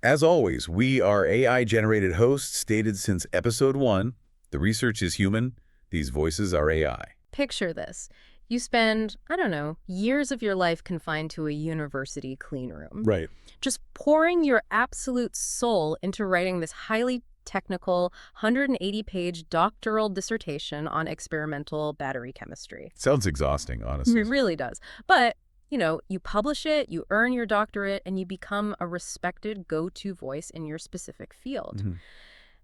As always, we are AI-generated hosts stated since episode 1. The research is human. These voices are AI. Picture this. You spend, I don't know, years of your life confined to a university clean room. Right. Just pouring your absolute soul into writing this highly technical 180-page doctoral dissertation on experimental battery chemistry. Sounds exhausting, honestly. It really does. But, you publish it, you earn your doctorate, and you become a respected go-to voice in your specific field.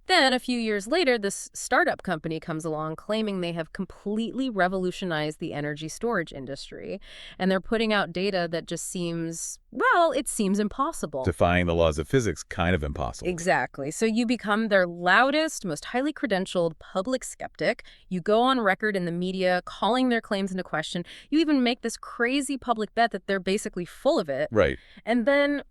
Then, a few years later, this startup company comes along claiming they have completely revolutionized the energy storage industry, and they're putting out data that just seems, it seems impossible. Defying the laws of physics, kind of impossible. Exactly. So you become their loudest, most highly credentialed public skeptic. You go on record in the media calling their claims into question. You even make this crazy public bet that they're basically full of it. Right. And then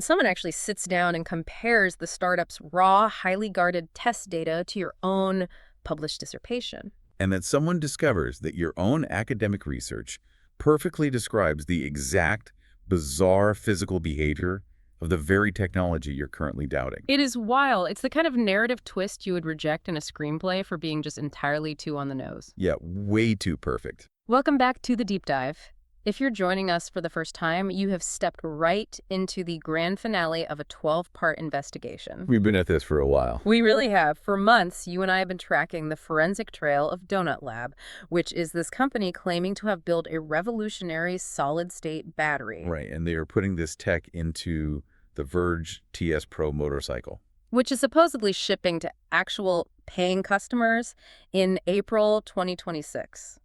someone actually sits down and compares the startup's raw, highly guarded test data to your own published dissertation. And then someone discovers that your own academic research perfectly describes the exact bizarre physical behavior of the very technology you're currently doubting. It is wild. It's the kind of narrative twist you would reject in a screenplay for being just entirely too on the nose. Yeah, way too perfect. Welcome back to The Deep Dive. If you're joining us for the first time, you have stepped right into the grand finale of a 12-part investigation. We've been at this for a while. We really have. For months, you and I have been tracking the forensic trail of Donut Lab, which is this company claiming to have built a revolutionary solid-state battery. Right, and they are putting this tech into the Verge TS Pro motorcycle, which is supposedly shipping to actual paying customers in April 2026.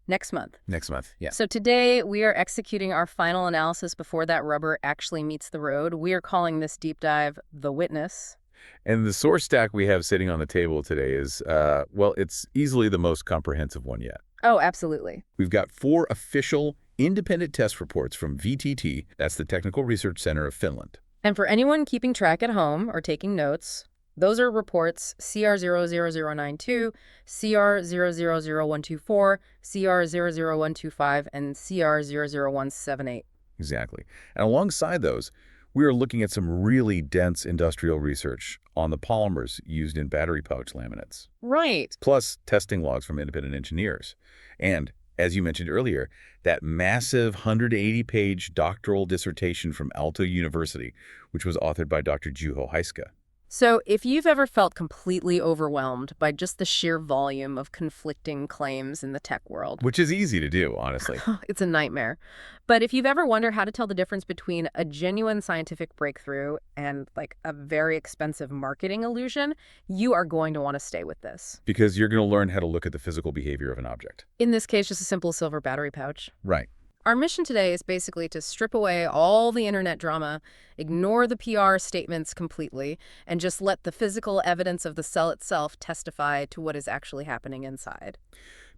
Next month. Next month, yeah. So today we are executing our final analysis before that rubber actually meets the road. We are calling this deep dive The Witness. And the source stack we have sitting on the table today is, it's easily the most comprehensive one yet. Oh, absolutely. We've got 4 official independent test reports from VTT, that's the Technical Research Center of Finland. And for anyone keeping track at home or taking notes, those are reports CR00092, CR000124, CR00125, and CR00178. Exactly. And alongside those, we are looking at some really dense industrial research on the polymers used in battery pouch laminates. Right. Plus testing logs from independent engineers. And, as you mentioned earlier, that massive 180-page doctoral dissertation from Aalto University, which was authored by Dr. Juho Heiska. So if you've ever felt completely overwhelmed by just the sheer volume of conflicting claims in the tech world. Which is easy to do, honestly. It's a nightmare. But if you've ever wondered how to tell the difference between a genuine scientific breakthrough and a very expensive marketing illusion, you are going to want to stay with this. Because you're going to learn how to look at the physical behavior of an object. In this case, just a simple silver battery pouch. Right. Our mission today is basically to strip away all the internet drama, ignore the PR statements completely, and just let the physical evidence of the cell itself testify to what is actually happening inside.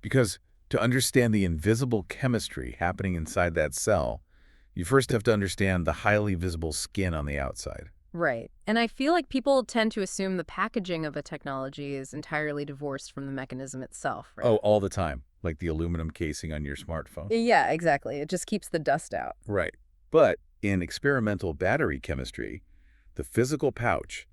Because to understand the invisible chemistry happening inside that cell, you first have to understand the highly visible skin on the outside. Right. And I feel like people tend to assume the packaging of a technology is entirely divorced from the mechanism itself, right? Oh, all the time. Like the aluminum casing on your smartphone. Yeah, exactly. It just keeps the dust out. Right. But in experimental battery chemistry, the physical pouch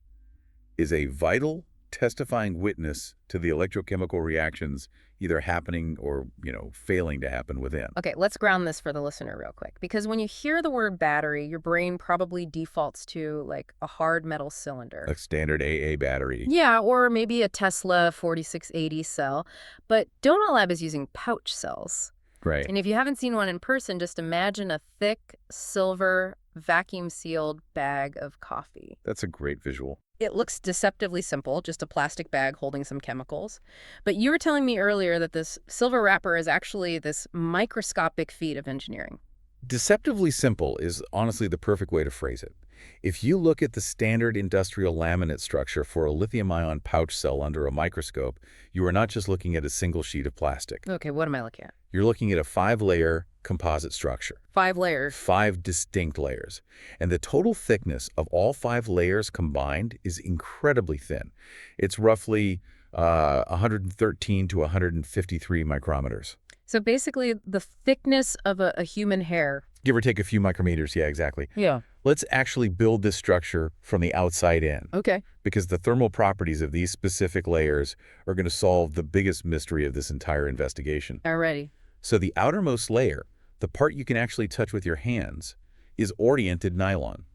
is a vital, testifying witness to the electrochemical reactions either happening or, failing to happen within. Okay, let's ground this for the listener real quick. Because when you hear the word battery, your brain probably defaults to a hard metal cylinder. A standard AA battery. Yeah, or maybe a Tesla 4680 cell. But Donut Lab is using pouch cells. Right. And if you haven't seen one in person, just imagine a thick, silver, vacuum-sealed bag of coffee. That's a great visual. It looks deceptively simple, just a plastic bag holding some chemicals. But you were telling me earlier that this silver wrapper is actually this microscopic feat of engineering. Deceptively simple is honestly the perfect way to phrase it. If you look at the standard industrial laminate structure for a lithium-ion pouch cell under a microscope, you are not just looking at a single sheet of plastic. Okay, what am I looking at? You're looking at a 5-layer composite structure. 5 layers. 5 distinct layers. And the total thickness of all 5 layers combined is incredibly thin. It's roughly 113 to 153 micrometers. So basically the thickness of a human hair. Give or take a few micrometers, yeah, exactly. Yeah. Let's actually build this structure from the outside in, Okay. because the thermal properties of these specific layers are going to solve the biggest mystery of this entire investigation. Alrighty. So the outermost layer, the part you can actually touch with your hands, is oriented nylon,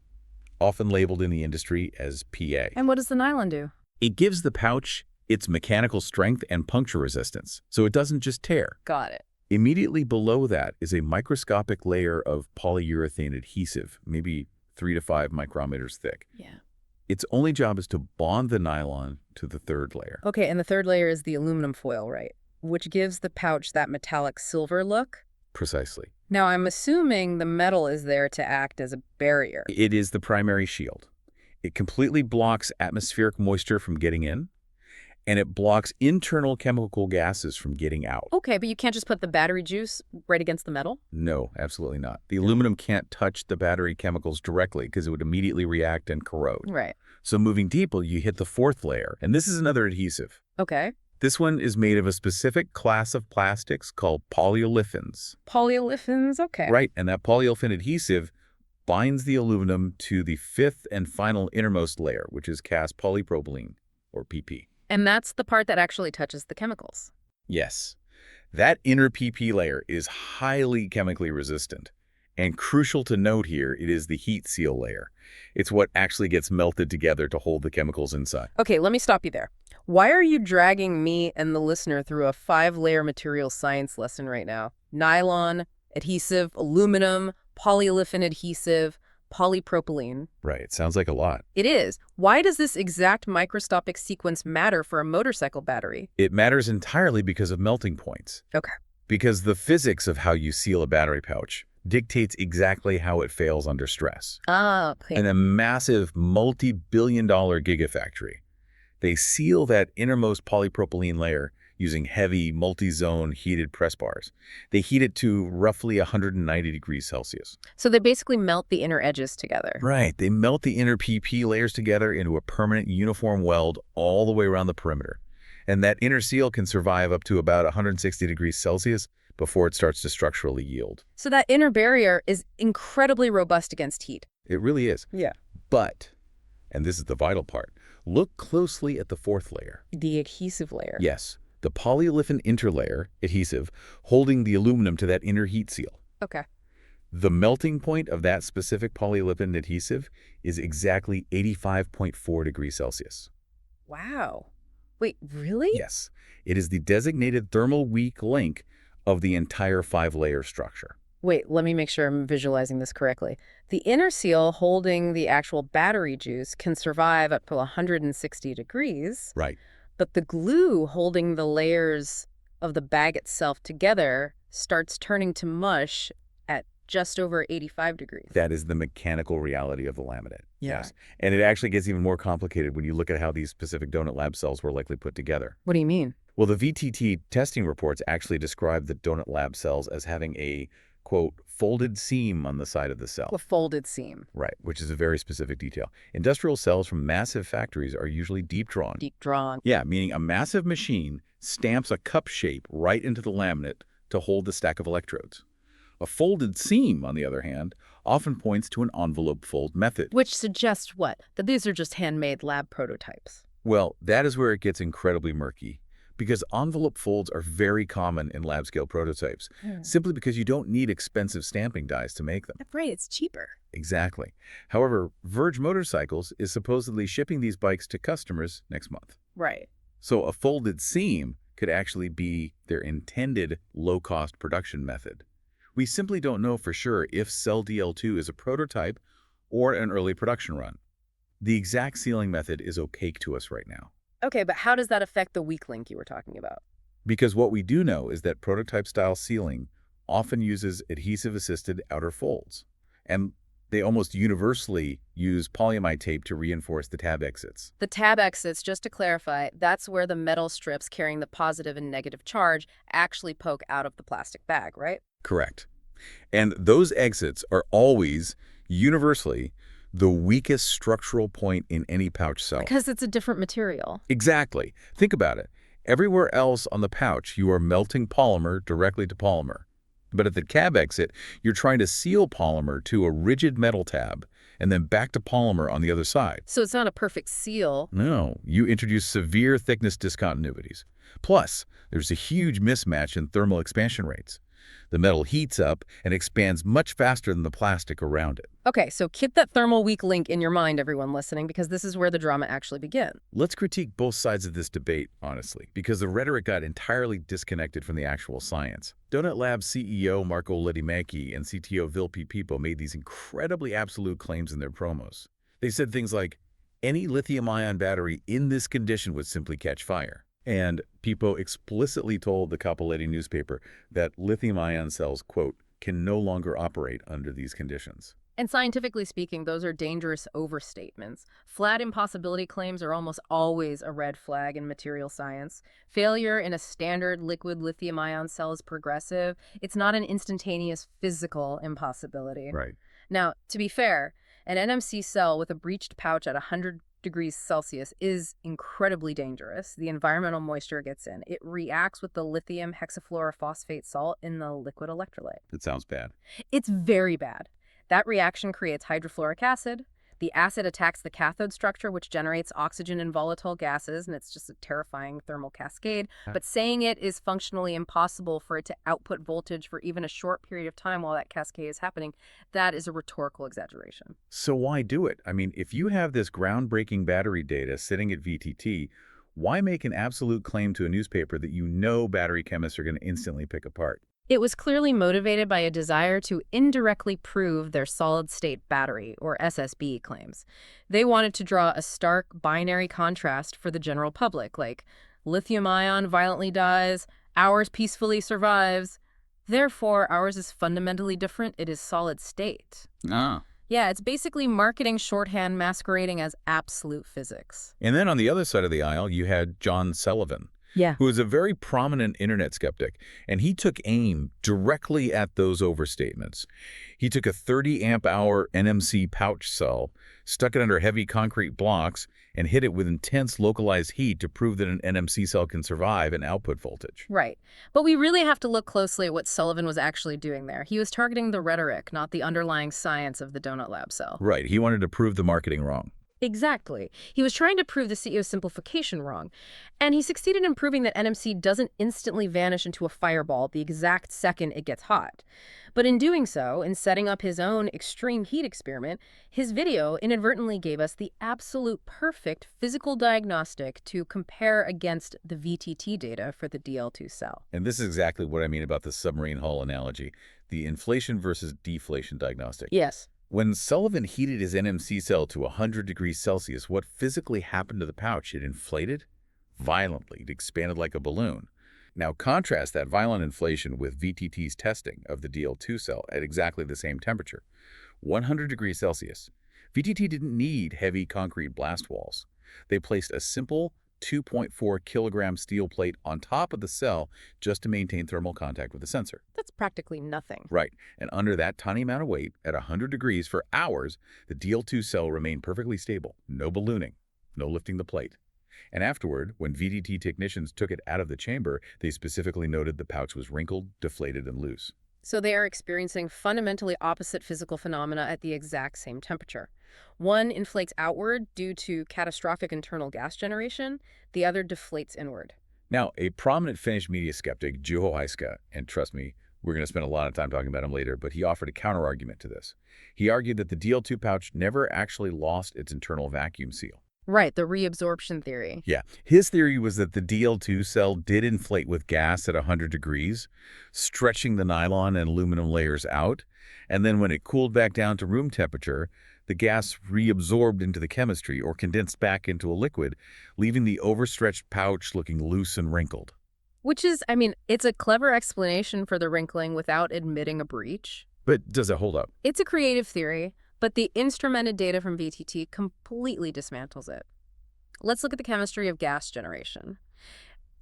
often labeled in the industry as PA. And what does the nylon do? It gives the pouch its mechanical strength and puncture resistance, so it doesn't just tear. Got it. Immediately below that is a microscopic layer of polyurethane adhesive, maybe 3 to 5 micrometers thick. Yeah. Its only job is to bond the nylon to the third layer. Okay, and the third layer is the aluminum foil, right? Which gives the pouch that metallic silver look. Precisely. Now, I'm assuming the metal is there to act as a barrier. It is the primary shield. It completely blocks atmospheric moisture from getting in, and it blocks internal chemical gases from getting out. Okay, but you can't just put the battery juice right against the metal? No, absolutely not. The aluminum can't touch the battery chemicals directly because it would immediately react and corrode. Right. So moving deeper, you hit the fourth layer, and this is another adhesive. Okay. This one is made of a specific class of plastics called polyolefins. Polyolefins, okay. Right, and that polyolefin adhesive binds the aluminum to the fifth and final innermost layer, which is cast polypropylene, or PP. And that's the part that actually touches the chemicals. Yes. That inner PP layer is highly chemically resistant. And crucial to note here, it is the heat seal layer. It's what actually gets melted together to hold the chemicals inside. Okay, let me stop you there. Why are you dragging me and the listener through a 5-layer material science lesson right now? Nylon, adhesive, aluminum, polyolefin adhesive, polypropylene. Right, it sounds like a lot. It is. Why does this exact microscopic sequence matter for a motorcycle battery? It matters entirely because of melting points. Okay. Because the physics of how you seal a battery pouch dictates exactly how it fails under stress. Ah, okay. In a massive multi-billion-dollar gigafactory, they seal that innermost polypropylene layer using heavy, multi-zone heated press bars. They heat it to roughly 190 degrees Celsius. So they basically melt the inner edges together. Right. They melt the inner PP layers together into a permanent uniform weld all the way around the perimeter. And that inner seal can survive up to about 160 degrees Celsius before it starts to structurally yield. So that inner barrier is incredibly robust against heat. It really is. Yeah. But, and this is the vital part, look closely at the fourth layer. The adhesive layer. Yes. The polyolefin interlayer adhesive holding the aluminum to that inner heat seal. Okay. The melting point of that specific polyolefin adhesive is exactly 85.4 degrees Celsius. Wow. Wait, really? Yes. It is the designated thermal weak link of the entire 5-layer structure. Wait, let me make sure I'm visualizing this correctly. The inner seal holding the actual battery juice can survive up to 160 degrees. Right. But the glue holding the layers of the bag itself together starts turning to mush at just over 85 degrees. That is the mechanical reality of the laminate. Yeah. Yes. And it actually gets even more complicated when you look at how these specific donut lab cells were likely put together. What do you mean? Well, the VTT testing reports actually describe the donut lab cells as having a, quote, folded seam on the side of the cell. A folded seam. Right, which is a very specific detail. Industrial cells from massive factories are usually deep drawn. Deep drawn. Yeah, meaning a massive machine stamps a cup shape right into the laminate to hold the stack of electrodes. A folded seam, on the other hand, often points to an envelope fold method. Which suggests what? That these are just handmade lab prototypes. Well, that is where it gets incredibly murky, because envelope folds are very common in lab-scale prototypes, simply because you don't need expensive stamping dies to make them. Right, it's cheaper. Exactly. However, Verge Motorcycles is supposedly shipping these bikes to customers next month. Right. So a folded seam could actually be their intended low-cost production method. We simply don't know for sure if Cell DL2 is a prototype or an early production run. The exact sealing method is opaque to us right now. Okay, but how does that affect the weak link you were talking about? Because what we do know is that prototype-style sealing often uses adhesive-assisted outer folds, and they almost universally use polyamide tape to reinforce the tab exits. The tab exits, just to clarify, that's where the metal strips carrying the positive and negative charge actually poke out of the plastic bag, right? Correct. And those exits are always, universally, the weakest structural point in any pouch cell. Because it's a different material. Exactly. Think about it. Everywhere else on the pouch, you are melting polymer directly to polymer. But at the tab exit, you're trying to seal polymer to a rigid metal tab, and then back to polymer on the other side. So it's not a perfect seal. No, you introduce severe thickness discontinuities. Plus, there's a huge mismatch in thermal expansion rates. The metal heats up and expands much faster than the plastic around it. Okay, so keep that thermal weak link in your mind, everyone listening, because this is where the drama actually begins. Let's critique both sides of this debate, honestly, because the rhetoric got entirely disconnected from the actual science. Donut Labs CEO Marco Ledimäki and CTO Vilpi Pipo made these incredibly absolute claims in their promos. They said things like, any lithium-ion battery in this condition would simply catch fire. And Pipo explicitly told the Cappelletti newspaper that lithium-ion cells, quote, can no longer operate under these conditions. And scientifically speaking, those are dangerous overstatements. Flat impossibility claims are almost always a red flag in material science. Failure in a standard liquid lithium-ion cell is progressive. It's not an instantaneous physical impossibility. Right. Now, to be fair, an NMC cell with a breached pouch at 100 degrees Celsius is incredibly dangerous. The environmental moisture gets in. It reacts with the lithium hexafluorophosphate salt in the liquid electrolyte. That sounds bad. It's very bad. That reaction creates hydrofluoric acid. The acid attacks the cathode structure, which generates oxygen and volatile gases, and it's just a terrifying thermal cascade. But saying it is functionally impossible for it to output voltage for even a short period of time while that cascade is happening, that is a rhetorical exaggeration. So why do it? I mean, if you have this groundbreaking battery data sitting at VTT, why make an absolute claim to a newspaper that you know battery chemists are going to instantly pick apart? It was clearly motivated by a desire to indirectly prove their solid-state battery, or SSB, claims. They wanted to draw a stark binary contrast for the general public, like lithium-ion violently dies, ours peacefully survives. Therefore, ours is fundamentally different. It is solid-state. Ah. Yeah, it's basically marketing shorthand masquerading as absolute physics. And then on the other side of the aisle, you had John Sullivan, who is a very prominent internet skeptic, and he took aim directly at those overstatements. He took a 30-amp-hour NMC pouch cell, stuck it under heavy concrete blocks, and hit it with intense localized heat to prove that an NMC cell can survive an output voltage. Right. But we really have to look closely at what Sullivan was actually doing there. He was targeting the rhetoric, not the underlying science of the donut lab cell. Right. He wanted to prove the marketing wrong. Exactly. He was trying to prove the CEO's simplification wrong. And he succeeded in proving that NMC doesn't instantly vanish into a fireball the exact second it gets hot. But in doing so, in setting up his own extreme heat experiment, his video inadvertently gave us the absolute perfect physical diagnostic to compare against the VTT data for the DL2 cell. And this is exactly what I mean about the submarine hull analogy, the inflation versus deflation diagnostic. Yes. When Sullivan heated his NMC cell to 100 degrees Celsius, what physically happened to the pouch? It inflated violently. It expanded like a balloon. Now contrast that violent inflation with VTT's testing of the DL2 cell at exactly the same temperature, 100 degrees Celsius. VTT didn't need heavy concrete blast walls. They placed a simple 2.4 kilogram steel plate on top of the cell just to maintain thermal contact with the sensor. That's practically nothing. Right. And under that tiny amount of weight, at 100 degrees for hours, the DL2 cell remained perfectly stable. No ballooning, no lifting the plate. And afterward, when VTT technicians took it out of the chamber, they specifically noted the pouch was wrinkled, deflated, and loose. So they are experiencing fundamentally opposite physical phenomena at the exact same temperature. One inflates outward due to catastrophic internal gas generation. The other deflates inward. Now, a prominent Finnish media skeptic, Juho Heiska, and trust me, we're going to spend a lot of time talking about him later, but he offered a counter-argument to this. He argued that the DL2 pouch never actually lost its internal vacuum seal. Right, the reabsorption theory. Yeah. His theory was that the DL2 cell did inflate with gas at 100 degrees, stretching the nylon and aluminum layers out, and then when it cooled back down to room temperature, the gas reabsorbed into the chemistry or condensed back into a liquid, leaving the overstretched pouch looking loose and wrinkled. Which is, I mean, it's a clever explanation for the wrinkling without admitting a breach. But does it hold up? It's a creative theory, but the instrumented data from VTT completely dismantles it. Let's look at the chemistry of gas generation.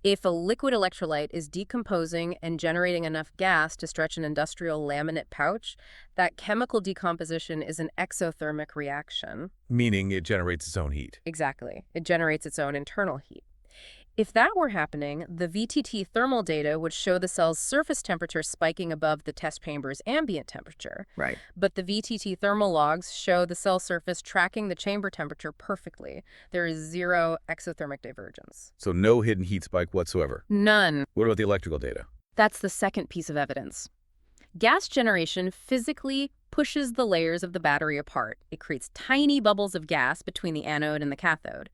If a liquid electrolyte is decomposing and generating enough gas to stretch an industrial laminate pouch, that chemical decomposition is an exothermic reaction. Meaning it generates its own heat. Exactly. It generates its own internal heat. If that were happening, the VTT thermal data would show the cell's surface temperature spiking above the test chamber's ambient temperature. Right. But the VTT thermal logs show the cell surface tracking the chamber temperature perfectly. There is zero exothermic divergence. So no hidden heat spike whatsoever. None. What about the electrical data? That's the second piece of evidence. Gas generation physically pushes the layers of the battery apart. It creates tiny bubbles of gas between the anode and the cathode.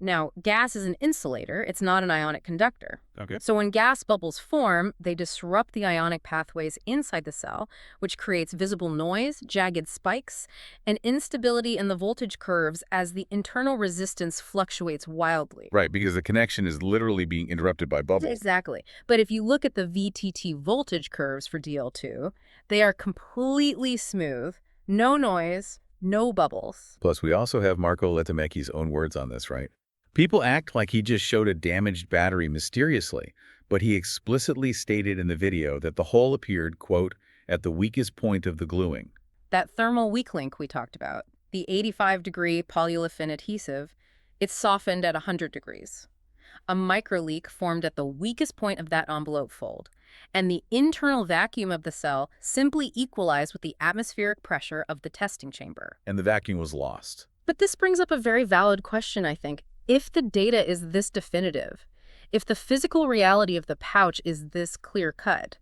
Now, gas is an insulator. It's not an ionic conductor. Okay. So when gas bubbles form, they disrupt the ionic pathways inside the cell, which creates visible noise, jagged spikes, and instability in the voltage curves as the internal resistance fluctuates wildly. Right, because the connection is literally being interrupted by bubbles. Exactly. But if you look at the VTT voltage curves for DL2, they are completely smooth, no noise, no bubbles. Plus, we also have Marco Letamecchi's own words on this, right? People act like he just showed a damaged battery mysteriously, but he explicitly stated in the video that the hole appeared, quote, at the weakest point of the gluing. That thermal weak link we talked about, the 85-degree polyolefin adhesive, it's softened at 100 degrees. A microleak formed at the weakest point of that envelope fold, and the internal vacuum of the cell simply equalized with the atmospheric pressure of the testing chamber. And the vacuum was lost. But this brings up a very valid question, I think. If the data is this definitive, if the physical reality of the pouch is this clear-cut,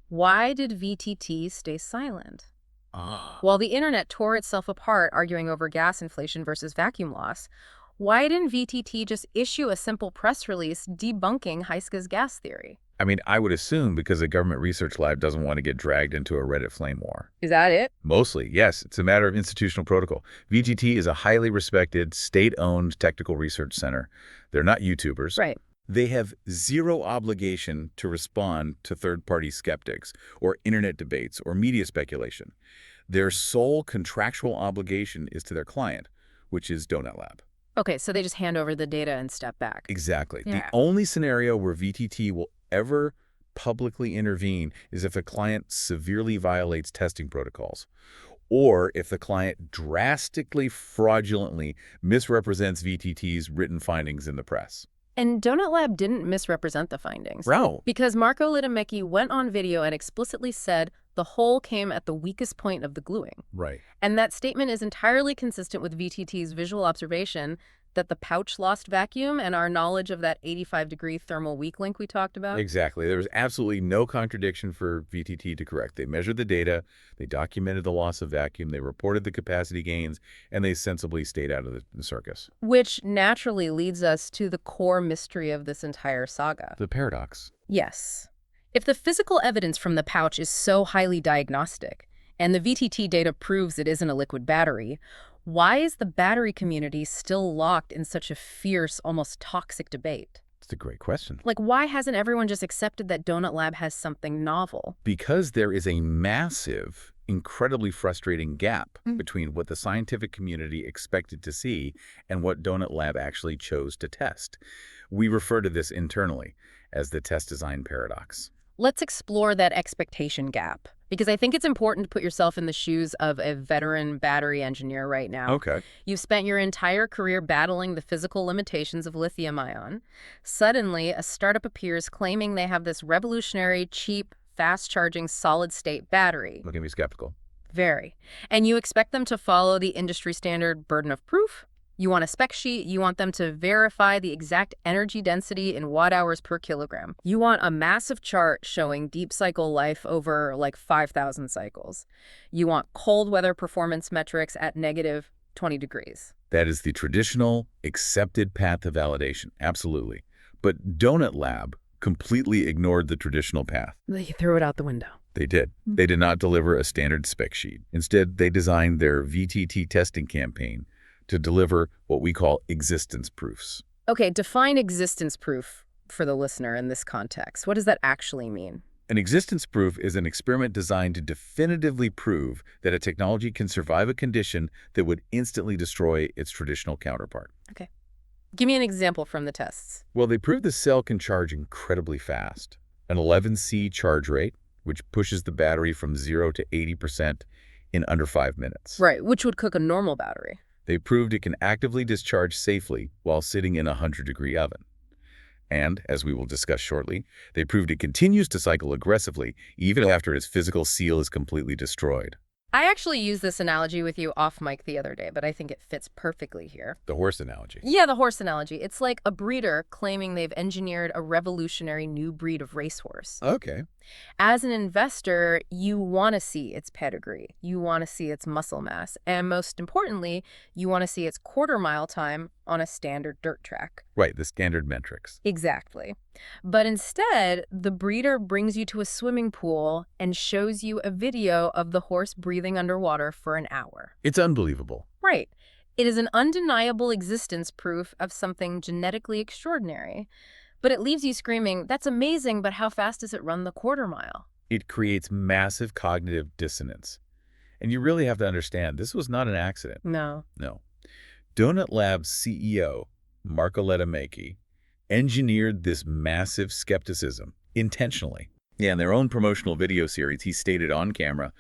why did VTT stay silent? While the internet tore itself apart arguing over gas inflation versus vacuum loss, why didn't VTT just issue a simple press release debunking Heiska's gas theory? I mean, I would assume because a government research lab doesn't want to get dragged into a Reddit flame war. Is that it? Mostly, yes. It's a matter of institutional protocol. VTT is a highly respected, state-owned technical research center. They're not YouTubers. Right. They have zero obligation to respond to third-party skeptics or internet debates or media speculation. Their sole contractual obligation is to their client, which is Donut Lab. Okay, so they just hand over the data and step back. Exactly. Yeah. The only scenario where VTT will ever publicly intervene is if a client severely violates testing protocols, or if the client drastically, fraudulently misrepresents VTT's written findings in the press. And Donut Lab didn't misrepresent the findings. Wow. Because Marco Letamecchi went on video and explicitly said the hole came at the weakest point of the gluing. Right. And that statement is entirely consistent with VTT's visual observation that the pouch lost vacuum and our knowledge of that 85-degree thermal weak link we talked about. Exactly. There was absolutely no contradiction for VTT to correct. They measured the data, they documented the loss of vacuum, they reported the capacity gains, and they sensibly stayed out of the circus. Which naturally leads us to the core mystery of this entire saga. The paradox. Yes. If the physical evidence from the pouch is so highly diagnostic, and the VTT data proves it isn't a liquid battery, why is the battery community still locked in such a fierce, almost toxic debate? It's a great question. Like, why hasn't everyone just accepted that Donut Lab has something novel? Because there is a massive, incredibly frustrating gap between what the scientific community expected to see and what Donut Lab actually chose to test. We refer to this internally as the test design paradox. Let's explore that expectation gap, because I think it's important to put yourself in the shoes of a veteran battery engineer right now. Okay. You've spent your entire career battling the physical limitations of lithium-ion. Suddenly, a startup appears claiming they have this revolutionary, cheap, fast-charging, solid-state battery. Looking to be skeptical. Very. And you expect them to follow the industry standard burden of proof? You want a spec sheet, you want them to verify the exact energy density in watt-hours per kilogram. You want a massive chart showing deep cycle life over like 5,000 cycles. You want cold weather performance metrics at negative 20 degrees. That is the traditional, accepted path to validation, absolutely. But Donut Lab completely ignored the traditional path. They threw it out the window. They did. They did not deliver a standard spec sheet. Instead, they designed their VTT testing campaign to deliver what we call existence proofs. Okay, define existence proof for the listener in this context. What does that actually mean? An existence proof is an experiment designed to definitively prove that a technology can survive a condition that would instantly destroy its traditional counterpart. Okay. Give me an example from the tests. Well, they proved the cell can charge incredibly fast. An 11C charge rate, which pushes the battery from 0 to 80% in under 5 minutes. Right, which would cook a normal battery. They proved it can actively discharge safely while sitting in a 100-degree oven. And, as we will discuss shortly, they proved it continues to cycle aggressively even after its physical seal is completely destroyed. I actually used this analogy with you off mic the other day, but I think it fits perfectly here. The horse analogy. Yeah, the horse analogy. It's like a breeder claiming they've engineered a revolutionary new breed of racehorse. Okay. As an investor, you want to see its pedigree. You want to see its muscle mass. And most importantly, you want to see its quarter-mile time on a standard dirt track. Right, the standard metrics. Exactly. But instead, the breeder brings you to a swimming pool and shows you a video of the horse breathing underwater for an hour. It's unbelievable. Right. It is an undeniable existence proof of something genetically extraordinary. But it leaves you screaming, that's amazing, but how fast does it run the quarter mile? It creates massive cognitive dissonance. And you really have to understand, this was not an accident. No. No. Donut Lab's CEO, Marco Lettermaki, engineered this massive skepticism intentionally. Yeah, in their own promotional video series, he stated on camera,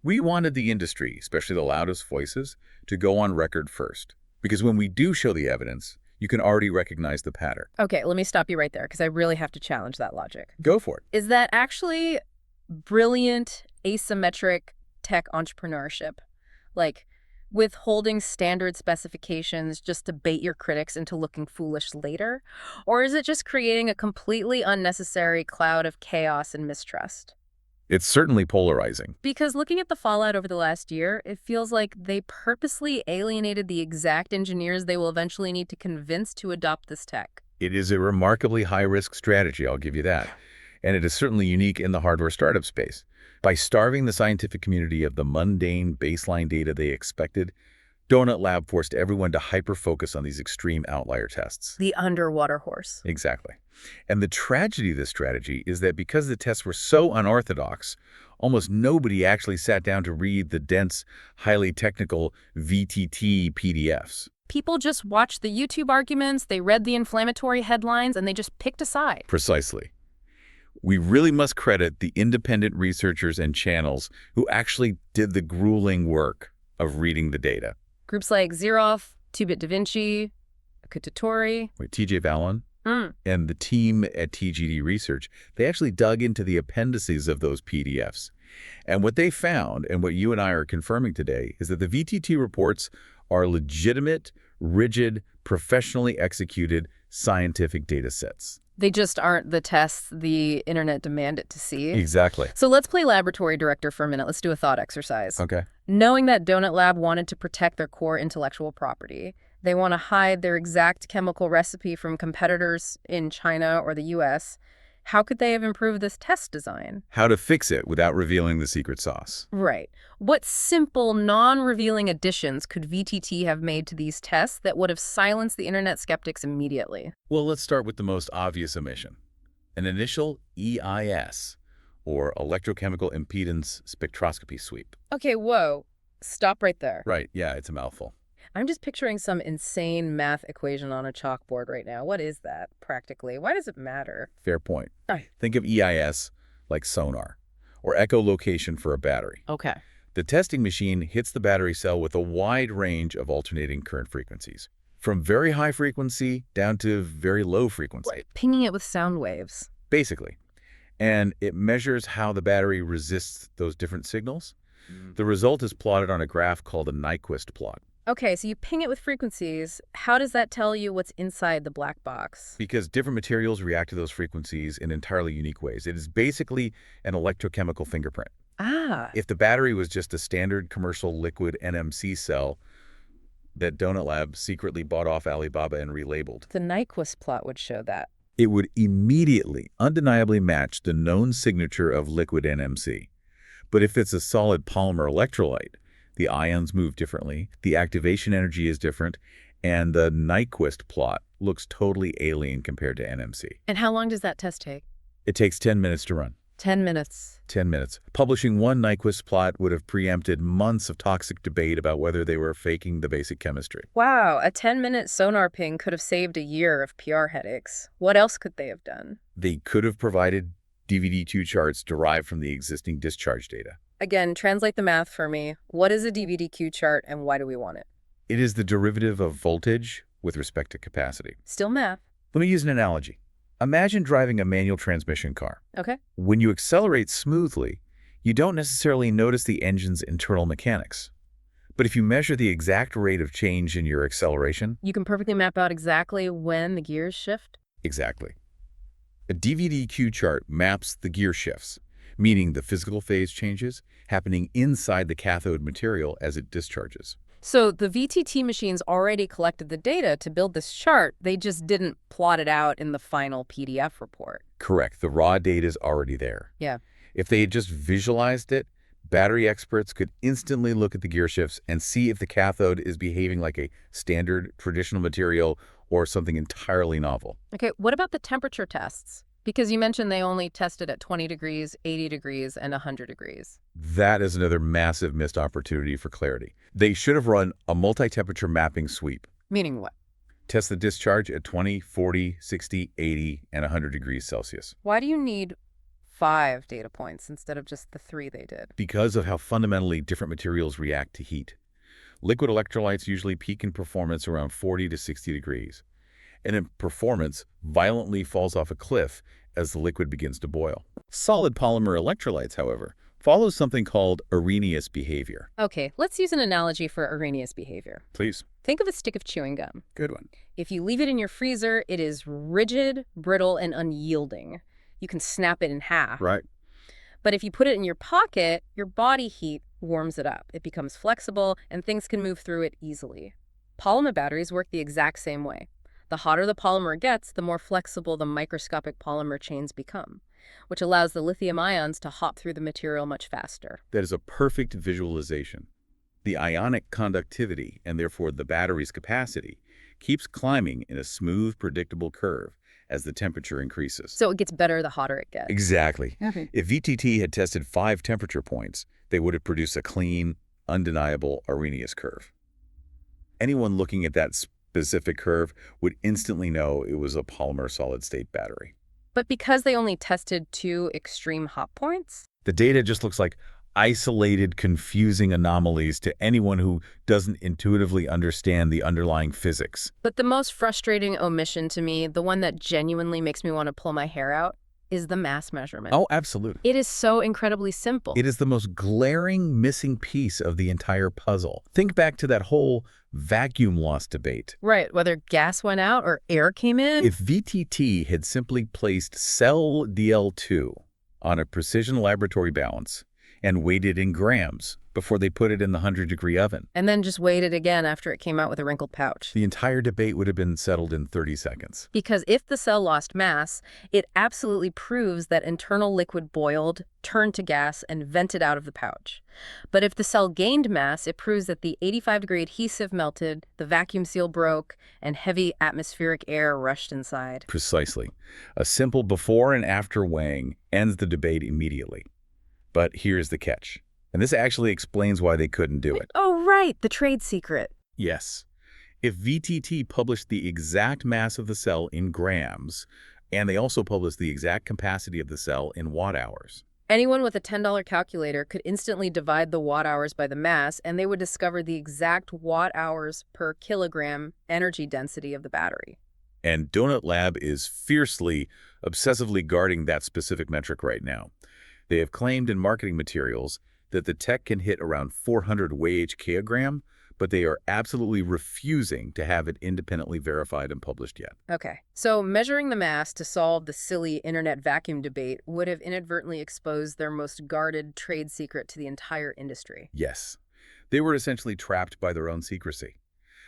"We wanted the industry, especially the loudest voices, to go on record first. Because when we do show the evidence, you can already recognize the pattern." Okay, let me stop you right there because I really have to challenge that logic. Go for it. Is that actually brilliant, asymmetric tech entrepreneurship? Like withholding standard specifications just to bait your critics into looking foolish later? Or is it just creating a completely unnecessary cloud of chaos and mistrust? It's certainly polarizing. Because looking at the fallout over the last year, it feels like they purposely alienated the exact engineers they will eventually need to convince to adopt this tech. It is a remarkably high-risk strategy, I'll give you that. And it is certainly unique in the hardware startup space. By starving the scientific community of the mundane baseline data they expected, Donut Lab forced everyone to hyper-focus on these extreme outlier tests. The underwater horse. Exactly. And the tragedy of this strategy is that because the tests were so unorthodox, almost nobody actually sat down to read the dense, highly technical VTT PDFs. People just watched the YouTube arguments, they read the inflammatory headlines, and they just picked a side. Precisely. We really must credit the independent researchers and channels who actually did the grueling work of reading the data. Groups like Xeroth, 2-Bit Da Vinci, Akututori. TJ Vallon and the team at TGD Research, they actually dug into the appendices of those PDFs. And what they found, and what you and I are confirming today, is that the VTT reports are legitimate, rigid, professionally executed scientific data sets. They just aren't the tests the internet demanded to see. Exactly. So let's play laboratory director for a minute. Let's do a thought exercise. Okay. Knowing that Donut Lab wanted to protect their core intellectual property, they want to hide their exact chemical recipe from competitors in China or the US, how could they have improved this test design? How to fix it without revealing the secret sauce. Right. What simple, non-revealing additions could VTT have made to these tests that would have silenced the internet skeptics immediately? Well, let's start with the most obvious omission. An initial EIS, or electrochemical impedance spectroscopy sweep. Okay, whoa. Stop right there. Right, yeah, it's a mouthful. I'm just picturing some insane math equation on a chalkboard right now. What is that, practically? Why does it matter? Fair point. Aye. Think of EIS like sonar, or echolocation for a battery. Okay. The testing machine hits the battery cell with a wide range of alternating current frequencies, from very high frequency down to very low frequency. Right. Pinging it with sound waves. Basically. And it measures how the battery resists those different signals. The result is plotted on a graph called a Nyquist plot. Okay, so you ping it with frequencies. How does that tell you what's inside the black box? Because different materials react to those frequencies in entirely unique ways. It is basically an electrochemical fingerprint. Ah. If the battery was just a standard commercial liquid NMC cell that Donut Lab secretly bought off Alibaba and relabeled, The Nyquist plot would show that. it would immediately, undeniably match the known signature of liquid NMC. But if it's a solid polymer electrolyte, the ions move differently, the activation energy is different, and the Nyquist plot looks totally alien compared to NMC. And how long does that test take? It takes 10 minutes to run. 10 minutes. 10 minutes. Publishing one Nyquist plot would have preempted months of toxic debate about whether they were faking the basic chemistry. Wow, a 10-minute sonar ping could have saved a year of PR headaches. What else could they have done? They could have provided DVD2 charts derived from the existing discharge data. Again, translate the math for me. What is a DVDQ chart and why do we want it? It is the derivative of voltage with respect to capacity. Still math. Let me use an analogy. Imagine driving a manual transmission car. Okay. When you accelerate smoothly, you don't necessarily notice the engine's internal mechanics. But if you measure the exact rate of change in your acceleration... You can perfectly map out exactly when the gears shift? Exactly. A DVD-Q chart maps the gear shifts, meaning the physical phase changes happening inside the cathode material as it discharges. So the VTT machines already collected the data to build this chart. They just didn't plot it out in the final PDF report. Correct. The raw data is already there. Yeah. If they had just visualized it, battery experts could instantly look at the gear shifts and see if the cathode is behaving like a standard traditional material or something entirely novel. Okay, what about the temperature tests? Because you mentioned they only tested at 20 degrees, 80 degrees, and 100 degrees. That is another massive missed opportunity for clarity. They should have run a multi-temperature mapping sweep. Meaning what? Test the discharge at 20, 40, 60, 80, and 100 degrees Celsius. Why do you need 5 data points instead of just the 3 they did? Because of how fundamentally different materials react to heat. Liquid electrolytes usually peak in performance around 40 to 60 degrees. And in performance, violently falls off a cliff as the liquid begins to boil. Solid polymer electrolytes, however, follow something called Arrhenius behavior. Okay, let's use an analogy for Arrhenius behavior. Please. Think of a stick of chewing gum. Good one. If you leave it in your freezer, it is rigid, brittle, and unyielding. You can snap it in half. Right. But if you put it in your pocket, your body heat warms it up. It becomes flexible, and things can move through it easily. Polymer batteries work the exact same way. The hotter the polymer gets, the more flexible the microscopic polymer chains become, which allows the lithium ions to hop through the material much faster. That is a perfect visualization. The ionic conductivity, and therefore the battery's capacity, keeps climbing in a smooth, predictable curve as the temperature increases. So it gets better the hotter it gets. Exactly. Okay. If VTT had tested 5 temperature points, they would have produced a clean, undeniable Arrhenius curve. Anyone looking at that specific curve would instantly know it was a polymer solid-state battery. But because they only tested 2 extreme hot points? The data just looks like isolated, confusing anomalies to anyone who doesn't intuitively understand the underlying physics. But the most frustrating omission to me, the one that genuinely makes me want to pull my hair out, is the mass measurement. Oh, absolutely. It is so incredibly simple. It is the most glaring missing piece of the entire puzzle. Think back to that whole vacuum loss debate. Right, whether gas went out or air came in. If VTT had simply placed cell DL2 on a precision laboratory balance and weighed it in grams before they put it in the 100-degree oven, and then just weighed it again after it came out with a wrinkled pouch. the entire debate would have been settled in 30 seconds. Because if the cell lost mass, it absolutely proves that internal liquid boiled, turned to gas, and vented out of the pouch. But if the cell gained mass, it proves that the 85-degree adhesive melted, the vacuum seal broke, and heavy atmospheric air rushed inside. Precisely. A simple before and after weighing ends the debate immediately. But here's the catch. And this actually explains why they couldn't do it. Oh, right, the trade secret. Yes. If VTT published the exact mass of the cell in grams, and they also published the exact capacity of the cell in watt-hours, Anyone with a $10 calculator could instantly divide the watt-hours by the mass, and they would discover the exact watt-hours per kilogram energy density of the battery. and Donut Lab is fiercely, obsessively guarding that specific metric right now. They have claimed in marketing materials that the tech can hit around 400 Wh/kg, but they are absolutely refusing to have it independently verified and published yet. Okay, so measuring the mass to solve the silly internet vacuum debate would have inadvertently exposed their most guarded trade secret to the entire industry. Yes. They were essentially trapped by their own secrecy.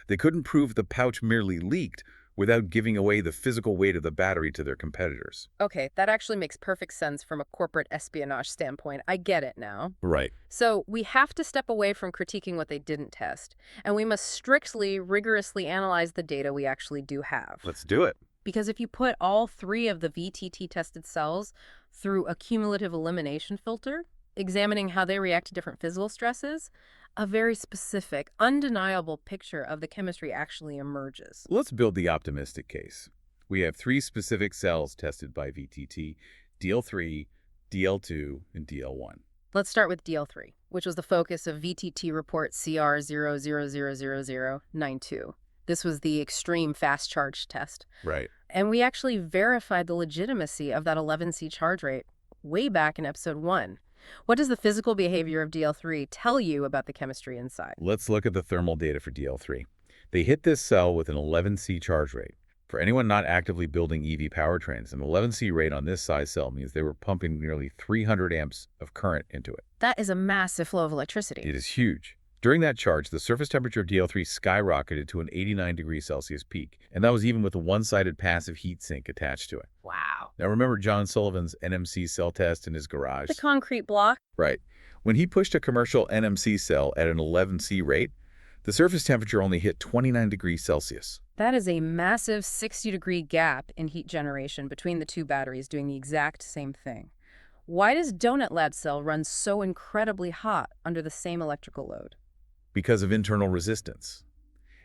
They couldn't prove the pouch merely leaked without giving away the physical weight of the battery to their competitors. Okay, that actually makes perfect sense from a corporate espionage standpoint. I get it now. Right. So we have to step away from critiquing what they didn't test, and we must strictly, rigorously analyze the data we actually do have. Let's do it. Because if you put all 3 of the VTT-tested cells through a cumulative elimination filter, examining how they react to different physical stresses, a very specific, undeniable picture of the chemistry actually emerges. Let's build the optimistic case. We have 3 specific cells tested by VTT, DL3, DL2, and DL1. Let's start with DL3, which was the focus of VTT report CR00000092. This was the extreme fast charge test. Right. And we actually verified the legitimacy of that 11C charge rate way back in episode 1. What does the physical behavior of DL3 tell you about the chemistry inside? Let's look at the thermal data for DL3. They hit this cell with an 11C charge rate. For anyone not actively building EV powertrains, an 11C rate on this size cell means they were pumping nearly 300 amps of current into it. That is a massive flow of electricity. It is huge. During that charge, the surface temperature of DL3 skyrocketed to an 89 degrees Celsius peak, and that was even with a one-sided passive heat sink attached to it. Wow. Now remember John Sullivan's NMC cell test in his garage? The concrete block? Right. When he pushed a commercial NMC cell at an 11C rate, the surface temperature only hit 29 degrees Celsius. That is a massive 60-degree gap in heat generation between the two batteries doing the exact same thing. Why does Donut Lab cell run so incredibly hot under the same electrical load? Because of internal resistance.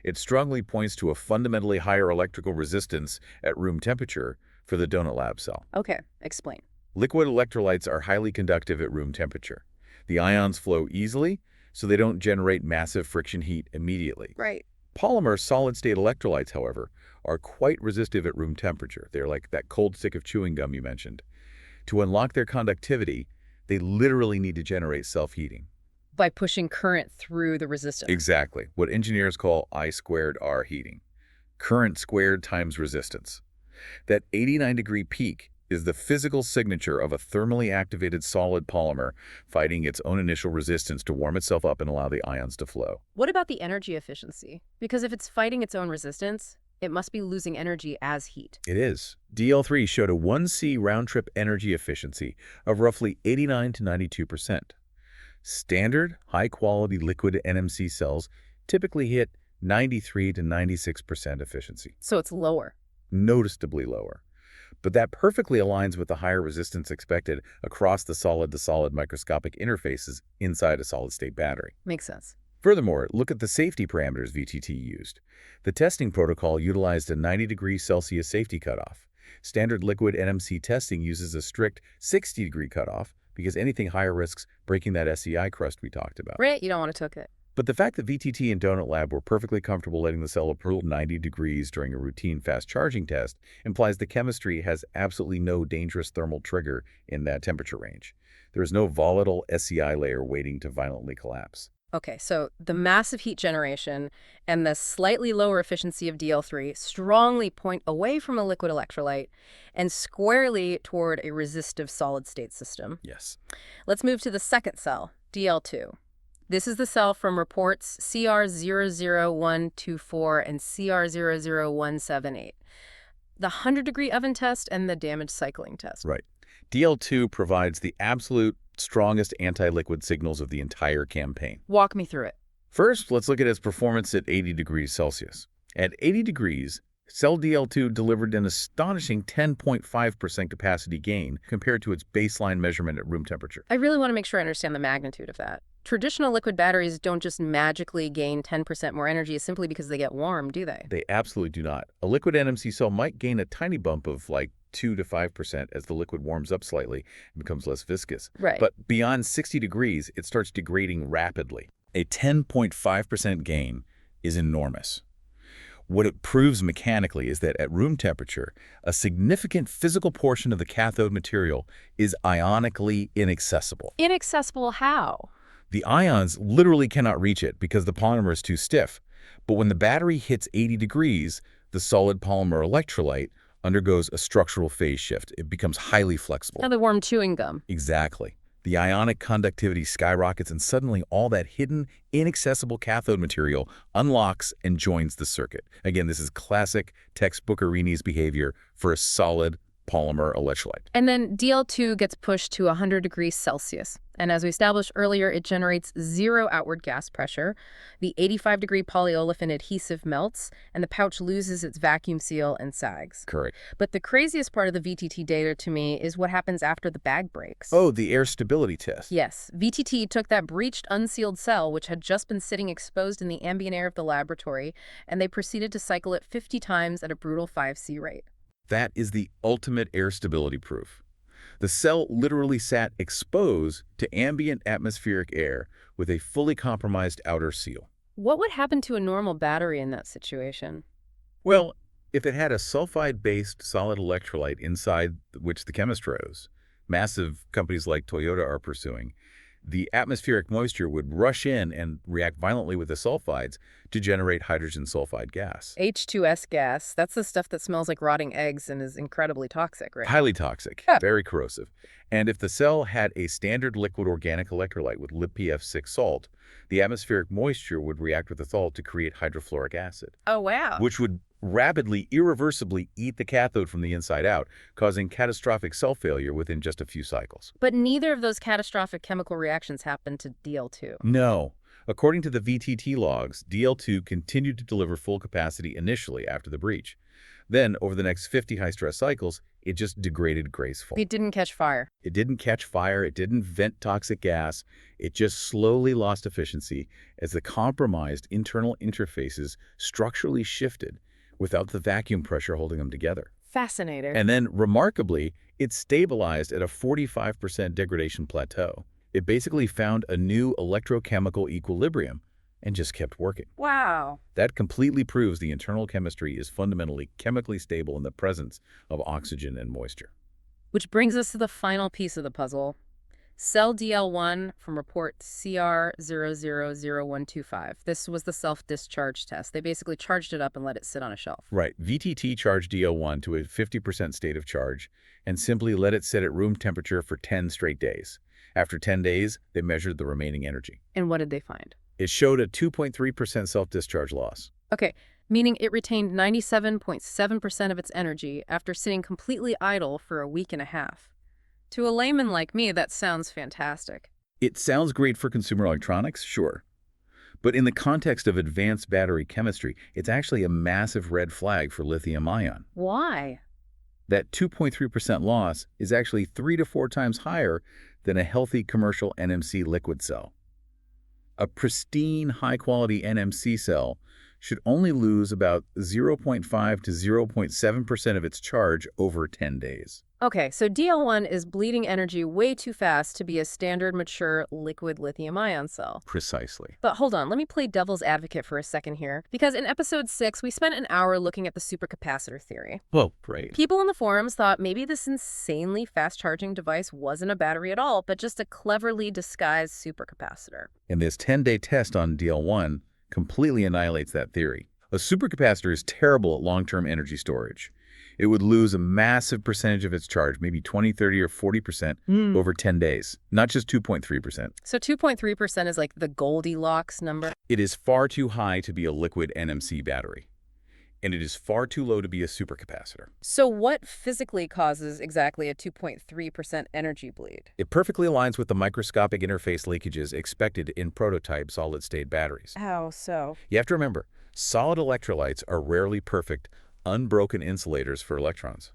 It strongly points to a fundamentally higher electrical resistance at room temperature for the Donut Lab cell. Okay, explain. Liquid electrolytes are highly conductive at room temperature. The ions flow easily, so they don't generate massive friction heat immediately. Right. Polymer solid-state electrolytes, however, are quite resistive at room temperature. They're like that cold stick of chewing gum you mentioned. To unlock their conductivity, they literally need to generate self-heating. By pushing current through the resistance. Exactly. What engineers call I²R heating. Current squared times resistance. That 89-degree peak is the physical signature of a thermally activated solid polymer fighting its own initial resistance to warm itself up and allow the ions to flow. What about the energy efficiency? Because if it's fighting its own resistance, it must be losing energy as heat. It is. DL3 showed a 1C round-trip energy efficiency of roughly 89 to 92%. Standard, high-quality liquid NMC cells typically hit 93 to 96% efficiency. So it's lower. Noticeably lower. But that perfectly aligns with the higher resistance expected across the solid-to-solid microscopic interfaces inside a solid-state battery. Makes sense. Furthermore, look at the safety parameters VTT used. The testing protocol utilized a 90 degrees Celsius safety cutoff. Standard liquid NMC testing uses a strict 60-degree cutoff because anything higher risks breaking that SEI crust we talked about. Right, you don't want to took it. But the fact that VTT and Donut Lab were perfectly comfortable letting the cell approach 90 degrees during a routine fast charging test implies the chemistry has absolutely no dangerous thermal trigger in that temperature range. There is no volatile SEI layer waiting to violently collapse. Okay, so the massive heat generation and the slightly lower efficiency of DL3 strongly point away from a liquid electrolyte and squarely toward a resistive solid-state system. Yes. Let's move to the second cell, DL2. This is the cell from reports CR00124 and CR00178. The 100-degree oven test and the damage cycling test. Right. DL2 provides the absolute strongest anti-liquid signals of the entire campaign. Walk me through it. First, let's look at its performance at 80 degrees Celsius. At 80 degrees, cell DL2 delivered an astonishing 10.5% capacity gain compared to its baseline measurement at room temperature. I really want to make sure I understand the magnitude of that. Traditional liquid batteries don't just magically gain 10% more energy simply because they get warm, do they? They absolutely do not. A liquid NMC cell might gain a tiny bump of like 2 to 5% as the liquid warms up slightly and becomes less viscous. Right. But beyond 60 degrees, it starts degrading rapidly. A 10.5% gain is enormous. What it proves mechanically is that at room temperature, a significant physical portion of the cathode material is ionically inaccessible. Inaccessible how? The ions literally cannot reach it because the polymer is too stiff. But when the battery hits 80 degrees, the solid polymer electrolyte undergoes a structural phase shift. It becomes highly flexible. Now the warm chewing gum. Exactly. The ionic conductivity skyrockets and suddenly all that hidden, inaccessible cathode material unlocks and joins the circuit. Again, this is classic textbook Arrhenius behavior for a solid polymer electrolyte. And then DL2 gets pushed to 100 degrees Celsius. And as we established earlier, it generates zero outward gas pressure. The 85-degree polyolefin adhesive melts, and the pouch loses its vacuum seal and sags. Correct. But the craziest part of the VTT data to me is what happens after the bag breaks. Oh, the air stability test. Yes. VTT took that breached, unsealed cell, which had just been sitting exposed in the ambient air of the laboratory, and they proceeded to cycle it 50 times at a brutal 5C rate. That is the ultimate air stability proof. The cell literally sat exposed to ambient atmospheric air with a fully compromised outer seal. What would happen to a normal battery in that situation? Well, if it had a sulfide-based solid electrolyte inside which the chemist rose, massive companies like Toyota are pursuing, the atmospheric moisture would rush in and react violently with the sulfides to generate hydrogen sulfide gas. H2S gas, that's the stuff that smells like rotting eggs and is incredibly toxic, right? Highly toxic, Yeah. very corrosive. And if the cell had a standard liquid organic electrolyte with LiPF6 salt, the atmospheric moisture would react with the salt to create hydrofluoric acid, Oh, wow. which would rapidly, irreversibly eat the cathode from the inside out, causing catastrophic cell failure within just a few cycles. But neither of those catastrophic chemical reactions happened to DL2. No. According to the VTT logs, DL2 continued to deliver full capacity initially after the breach. Then, over the next 50 high-stress cycles, it just degraded gracefully. It didn't catch fire. It didn't catch fire, it didn't vent toxic gas, it just slowly lost efficiency as the compromised internal interfaces structurally shifted without the vacuum pressure holding them together. Fascinating. And then, remarkably, it stabilized at a 45% degradation plateau. It basically found a new electrochemical equilibrium and just kept working. Wow. That completely proves the internal chemistry is fundamentally chemically stable in the presence of oxygen and moisture. Which brings us to the final piece of the puzzle. Cell DL1 from report CR000125. This was the self-discharge test. They basically charged it up and let it sit on a shelf. Right. VTT charged DL1 to a 50% state of charge and simply let it sit at room temperature for 10 straight days. After 10 days, they measured the remaining energy. And what did they find? It showed a 2.3% self-discharge loss. Okay, meaning it retained 97.7% of its energy after sitting completely idle for a week and a half. To a layman like me, that sounds fantastic. It sounds great for consumer electronics, sure. But in the context of advanced battery chemistry, it's actually a massive red flag for lithium-ion. Why? That 2.3% loss is actually 3 to 4 times higher than a healthy commercial NMC liquid cell. A pristine, high-quality NMC cell should only lose about 0.5 to 0.7% of its charge over 10 days. Okay, so DL1 is bleeding energy way too fast to be a standard mature liquid lithium-ion cell. Precisely. But hold on, let me play devil's advocate for a second here, because in episode 6, we spent an hour looking at the supercapacitor theory. Well, great. People in the forums thought maybe this insanely fast-charging device wasn't a battery at all, but just a cleverly disguised supercapacitor. And this 10-day test on DL1 completely annihilates that theory. A supercapacitor is terrible at long-term energy storage. It would lose a massive percentage of its charge, maybe 20, 30, or 40% over 10 days, not just 2.3%. So 2.3% is like the Goldilocks number? It is far too high to be a liquid NMC battery, and it is far too low to be a supercapacitor. So what physically causes exactly a 2.3% energy bleed? It perfectly aligns with the microscopic interface leakages expected in prototype solid-state batteries. How so? You have to remember, solid electrolytes are rarely perfect, unbroken insulators for electrons.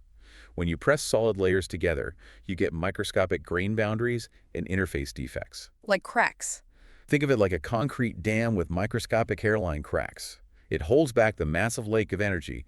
When you press solid layers together, you get microscopic grain boundaries and interface defects. Like cracks. Think of it like a concrete dam with microscopic hairline cracks. It holds back the massive lake of energy,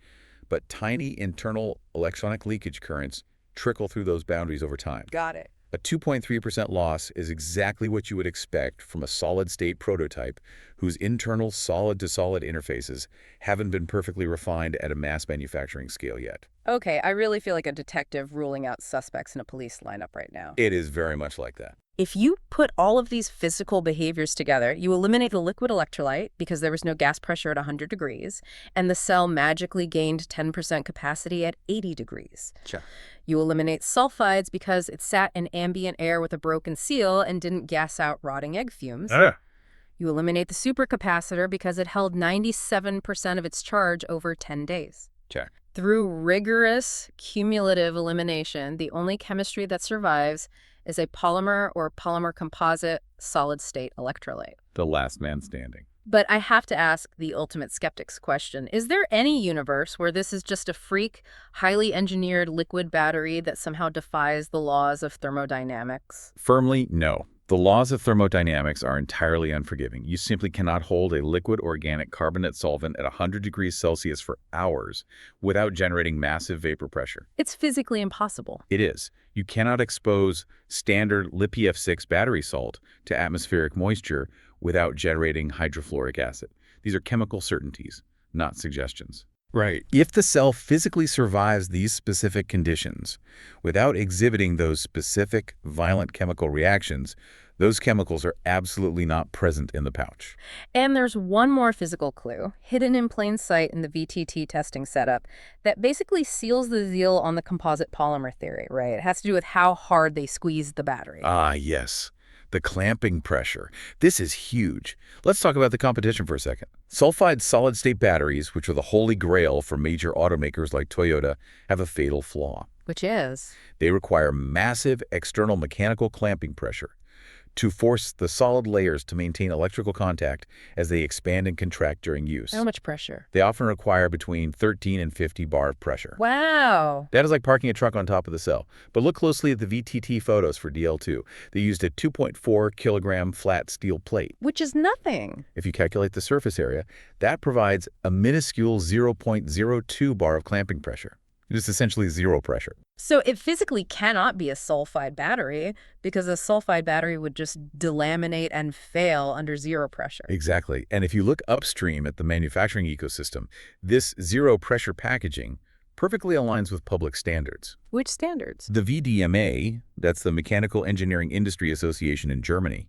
but tiny internal electronic leakage currents trickle through those boundaries over time. Got it. A 2.3% loss is exactly what you would expect from a solid-state prototype whose internal solid-to-solid interfaces haven't been perfectly refined at a mass manufacturing scale yet. Okay, I really feel like a detective ruling out suspects in a police lineup right now. It is very much like that. If you put all of these physical behaviors together, you eliminate the liquid electrolyte because there was no gas pressure at 100 degrees, and the cell magically gained 10% capacity at 80 degrees. Sure. You eliminate sulfides because it sat in ambient air with a broken seal and didn't gas out rotting egg fumes. You eliminate the supercapacitor because it held 97% of its charge over 10 days. Check. Through rigorous cumulative elimination, the only chemistry that survives is a polymer or polymer composite solid-state electrolyte. The last man standing. But I have to ask the ultimate skeptic's question. Is there any universe where this is just a freak, highly engineered liquid battery that somehow defies the laws of thermodynamics? Firmly, no. The laws of thermodynamics are entirely unforgiving. You simply cannot hold a liquid organic carbonate solvent at 100 degrees Celsius for hours without generating massive vapor pressure. It's physically impossible. It is. You cannot expose standard LiPF6 battery salt to atmospheric moisture without generating hydrofluoric acid. These are chemical certainties, not suggestions. Right. If the cell physically survives these specific conditions without exhibiting those specific violent chemical reactions, those chemicals are absolutely not present in the pouch. And there's one more physical clue, hidden in plain sight in the VTT testing setup, that basically seals the deal on the composite polymer theory, right? It has to do with how hard they squeeze the battery. Ah, yes. The clamping pressure. This is huge. Let's talk about the competition for a second. Sulfide solid-state batteries, which are the holy grail for major automakers like Toyota, have a fatal flaw. Which is? They require massive external mechanical clamping pressure to force the solid layers to maintain electrical contact as they expand and contract during use. How much pressure? They often require between 13 and 50 bar of pressure. Wow. That is like parking a truck on top of the cell. But look closely at the VTT photos for DL2. They used a 2.4 kilogram flat steel plate. Which is nothing. If you calculate the surface area, that provides a minuscule 0.02 bar of clamping pressure. It is essentially zero pressure. So it physically cannot be a sulfide battery because a sulfide battery would just delaminate and fail under zero pressure. Exactly. And if you look upstream at the manufacturing ecosystem, this zero pressure packaging perfectly aligns with public standards. Which standards? The VDMA, that's the Mechanical Engineering Industry Association in Germany,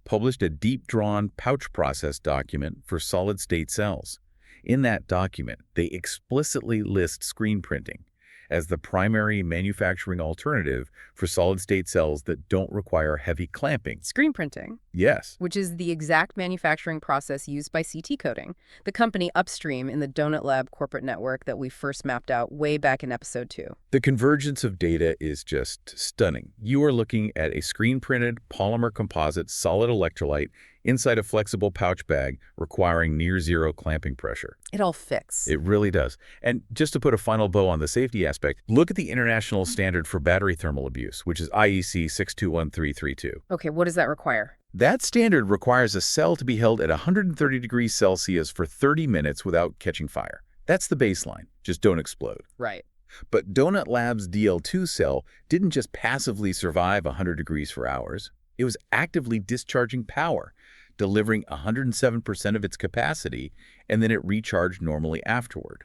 published a deep-drawn pouch process document for solid-state cells. In that document, they explicitly list screen printing as the primary manufacturing alternative for solid-state cells that don't require heavy clamping. Screen printing, Yes. which is the exact manufacturing process used by CT Coating, the company upstream in the Donut Lab corporate network that we first mapped out way back in episode 2. The convergence of data is just stunning. You are looking at a screen-printed polymer composite solid electrolyte inside a flexible pouch bag requiring near-zero clamping pressure. It all fits. It really does. And just to put a final bow on the safety aspect, look at the International Standard for Battery Thermal Abuse, which is IEC 621332. Okay, what does that require? That standard requires a cell to be held at 130 degrees Celsius for 30 minutes without catching fire. That's the baseline. Just don't explode. Right. But Donut Lab's DL2 cell didn't just passively survive 100 degrees for hours. It was actively discharging power, delivering 107% of its capacity, and then it recharged normally afterward.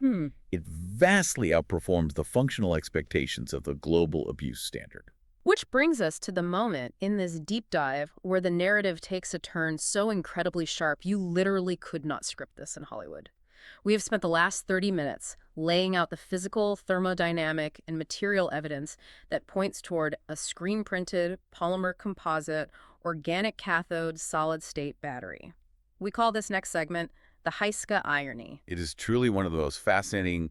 It vastly outperforms the functional expectations of the global abuse standard. Which brings us to the moment in this deep dive where the narrative takes a turn so incredibly sharp you literally could not script this in Hollywood. We have spent the last 30 minutes laying out the physical, thermodynamic, and material evidence that points toward a screen-printed, polymer composite, organic cathode solid-state battery. We call this next segment the Heiska irony. It is truly one of the most fascinating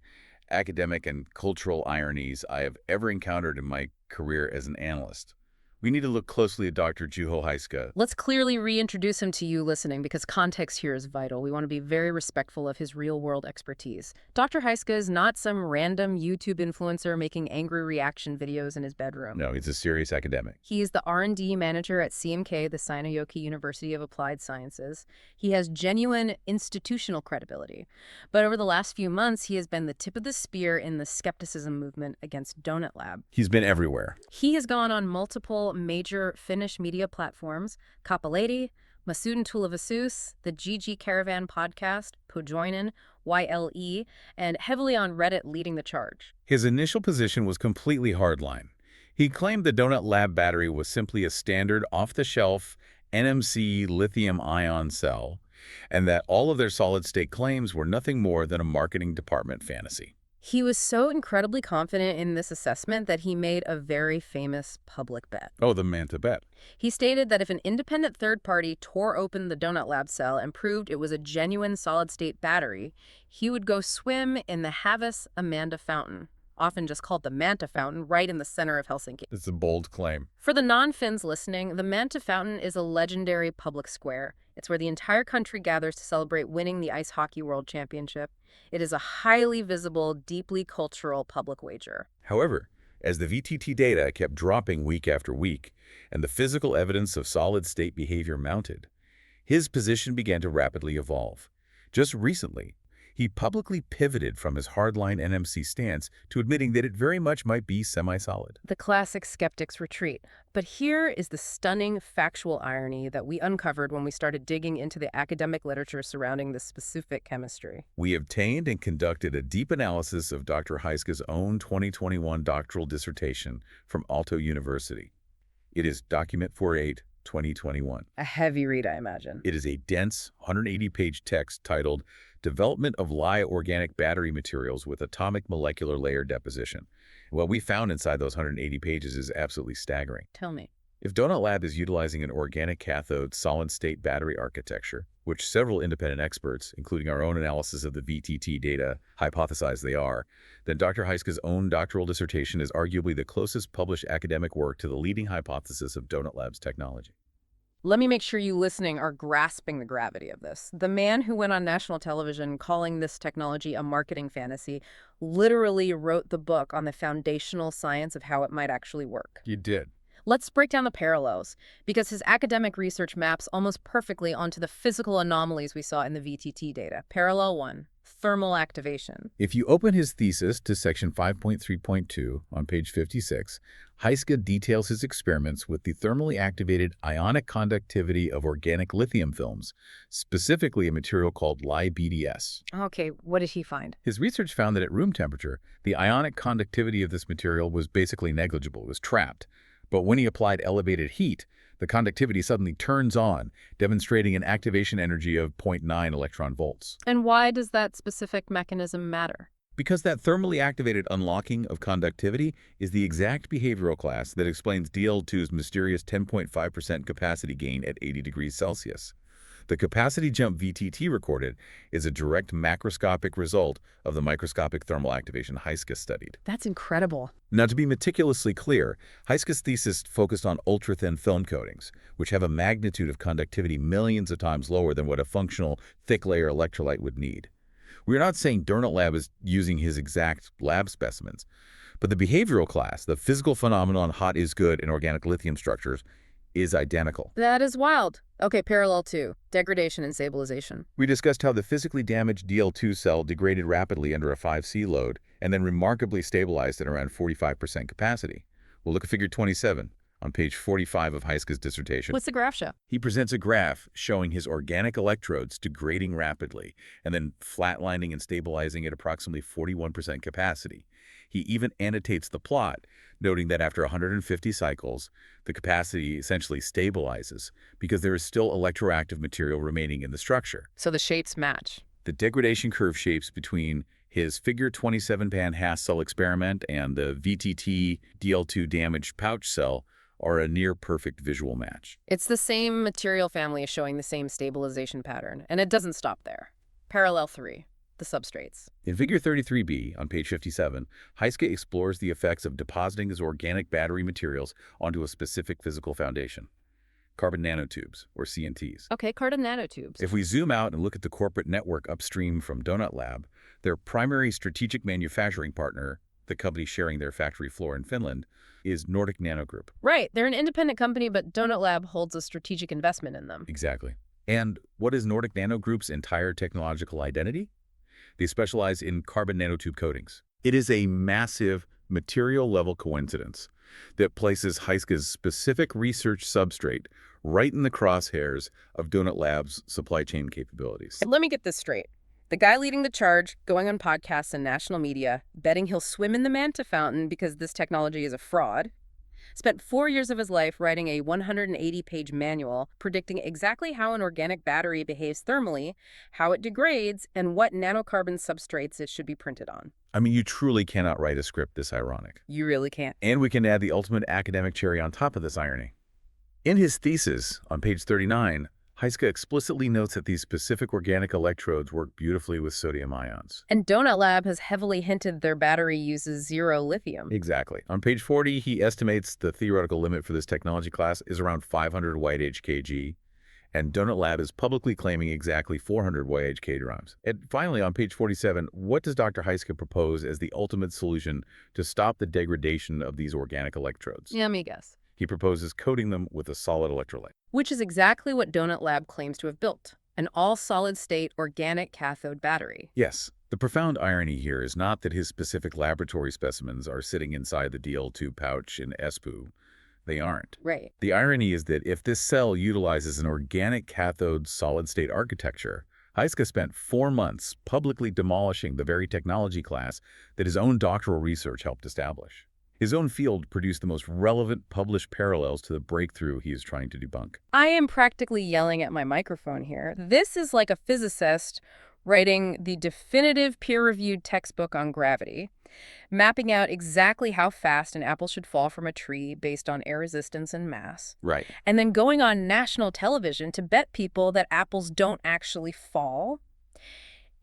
academic and cultural ironies I have ever encountered in my career as an analyst. We need to look closely at Dr. Juho Heiska. Let's clearly reintroduce him to you listening because context here is vital. We want to be very respectful of his real-world expertise. Dr. Heiska is not some random YouTube influencer making angry reaction videos in his bedroom. No, he's a serious academic. He is the R&D manager at CMK, the Sino-Yoki University of Applied Sciences. He has genuine institutional credibility. But over the last few months, he has been the tip of the spear in the skepticism movement against Donut Lab. He's been everywhere. He has gone on multiple major Finnish media platforms, Kauppalehti, Masuden Tulevaisuus, the GG Caravan podcast, Pojoinen, YLE, and heavily on Reddit leading the charge. His initial position was completely hardline. He claimed the Donut Lab battery was simply a standard off-the-shelf NMC lithium-ion cell, and that all of their solid-state claims were nothing more than a marketing department fantasy. He was so incredibly confident in this assessment that he made a very famous public bet. Oh, the man to bet. He stated that if an independent third party tore open the Donut Lab cell and proved it was a genuine solid-state battery, he would go swim in the Havas Amanda Fountain, often just called the Manta Fountain, right in the center of Helsinki. It's a bold claim. For the non-Finns listening, the Manta Fountain is a legendary public square. It's where the entire country gathers to celebrate winning the Ice Hockey World Championship. It is a highly visible, deeply cultural public wager. However, as the VTT data kept dropping week after week and the physical evidence of solid-state behavior mounted, his position began to rapidly evolve. Just recently, he He publicly pivoted from his hardline NMC stance to admitting that it very much might be semi-solid. The classic skeptic's retreat. But here is the stunning factual irony that we uncovered when we started digging into the academic literature surrounding this specific chemistry. We We obtained and conducted a deep analysis of Dr. Heiska's own 2021 doctoral dissertation from Aalto University. It is document 48, 2021. A heavy read, I imagine. It is a dense, 180-page text titled Development of Li Organic Battery Materials with Atomic Molecular Layer Deposition. What we found inside those 180 pages is absolutely staggering. Tell me. If Donut Lab is utilizing an organic cathode solid-state battery architecture, which several independent experts, including our own analysis of the VTT data, hypothesize they are, then Dr. Heiska's own doctoral dissertation is arguably the closest published academic work to the leading hypothesis of Donut Lab's technology. Let me make sure you listening are grasping the gravity of this. The man who went on national television calling this technology a marketing fantasy literally wrote the book on the foundational science of how it might actually work. You did. Let's break down the parallels, because his academic research maps almost perfectly onto the physical anomalies we saw in the VTT data. Parallel 1, thermal activation. If you open his thesis to section 5.3.2 on page 56, Heiska details his experiments with the thermally activated ionic conductivity of organic lithium films, specifically a material called LiBDS. Okay, what did he find? His research found that at room temperature, the ionic conductivity of this material was basically negligible. It was trapped. But when he applied elevated heat, the conductivity suddenly turns on, demonstrating an activation energy of 0.9 electron volts. And why does that specific mechanism matter? Because that thermally activated unlocking of conductivity is the exact behavioral class that explains DL2's mysterious 10.5% capacity gain at 80 degrees Celsius. The capacity jump VTT recorded is a direct macroscopic result of the microscopic thermal activation Heiska studied. That's incredible. Now, to be meticulously clear, Heiska's thesis focused on ultra-thin film coatings, which have a magnitude of conductivity millions of times lower than what a functional thick-layer electrolyte would need. We're not saying Donut Lab is using his exact lab specimens, but the behavioral class, the physical phenomenon hot is good in organic lithium structures, is identical. That is wild. Okay, parallel 2, degradation and stabilization. We discussed how the physically damaged DL2 cell degraded rapidly under a 5C load and then remarkably stabilized at around 45% capacity. We'll look at figure 27 on page 45 of Heiska's dissertation. What's the graph show? He presents a graph showing his organic electrodes degrading rapidly and then flatlining and stabilizing at approximately 41% capacity. He even annotates the plot, noting that after 150 cycles, the capacity essentially stabilizes because there is still electroactive material remaining in the structure. So the shapes match. The degradation curve shapes between his figure 27 pan-Haas cell experiment and the VTT DL2 damaged pouch cell are a near-perfect visual match. It's the same material family showing the same stabilization pattern, and it doesn't stop there. Parallel 3, the substrates. In figure 33b on page 57, Heiska explores the effects of depositing his organic battery materials onto a specific physical foundation. Carbon nanotubes, or CNTs. Okay, carbon nanotubes. If we zoom out and look at the corporate network upstream from Donut Lab, their primary strategic manufacturing partner, the company sharing their factory floor in Finland, is Nordic Nano Group. Right, they're an independent company, but Donut Lab holds a strategic investment in them. Exactly. And what is Nordic Nano Group's entire technological identity? They specialize in carbon nanotube coatings. It is a massive material-level coincidence that places Heiska's specific research substrate right in the crosshairs of Donut Lab's supply chain capabilities. Let me get this straight. The guy leading the charge, going on podcasts and national media, betting he'll swim in the Manta fountain because this technology is a fraud, spent 4 years of his life writing a 180-page manual predicting exactly how an organic battery behaves thermally, how it degrades, and what nanocarbon substrates it should be printed on. I mean, you truly cannot write a script this ironic. You really can't. And we can add the ultimate academic cherry on top of this irony. In his thesis, on page 39, Heiska explicitly notes that these specific organic electrodes work beautifully with sodium ions. And Donut Lab has heavily hinted their battery uses 0 lithium. Exactly. On page 40, he estimates the theoretical limit for this technology class is around 500 YHkg, and Donut Lab is publicly claiming exactly 400 YHkg. And finally, on page 47, what does Dr. Heiska propose as the ultimate solution to stop the degradation of these organic electrodes? Yeah, me guess. He proposes coating them with a solid electrolyte. Which is exactly what Donut Lab claims to have built. an all-solid-state organic cathode battery. Yes. The profound irony here is not that his specific laboratory specimens are sitting inside the DL2 pouch in Espoo. They aren't. Right. The irony is that if this cell utilizes an organic cathode solid-state architecture, Heiska spent 4 months publicly demolishing the very technology class that his own doctoral research helped establish. His own field produced the most relevant published parallels to the breakthrough he is trying to debunk. I am practically yelling at my microphone here. This is like a physicist writing the definitive peer-reviewed textbook on gravity, mapping out exactly how fast an apple should fall from a tree based on air resistance and mass, Right. and then going on national television to bet people that apples don't actually fall.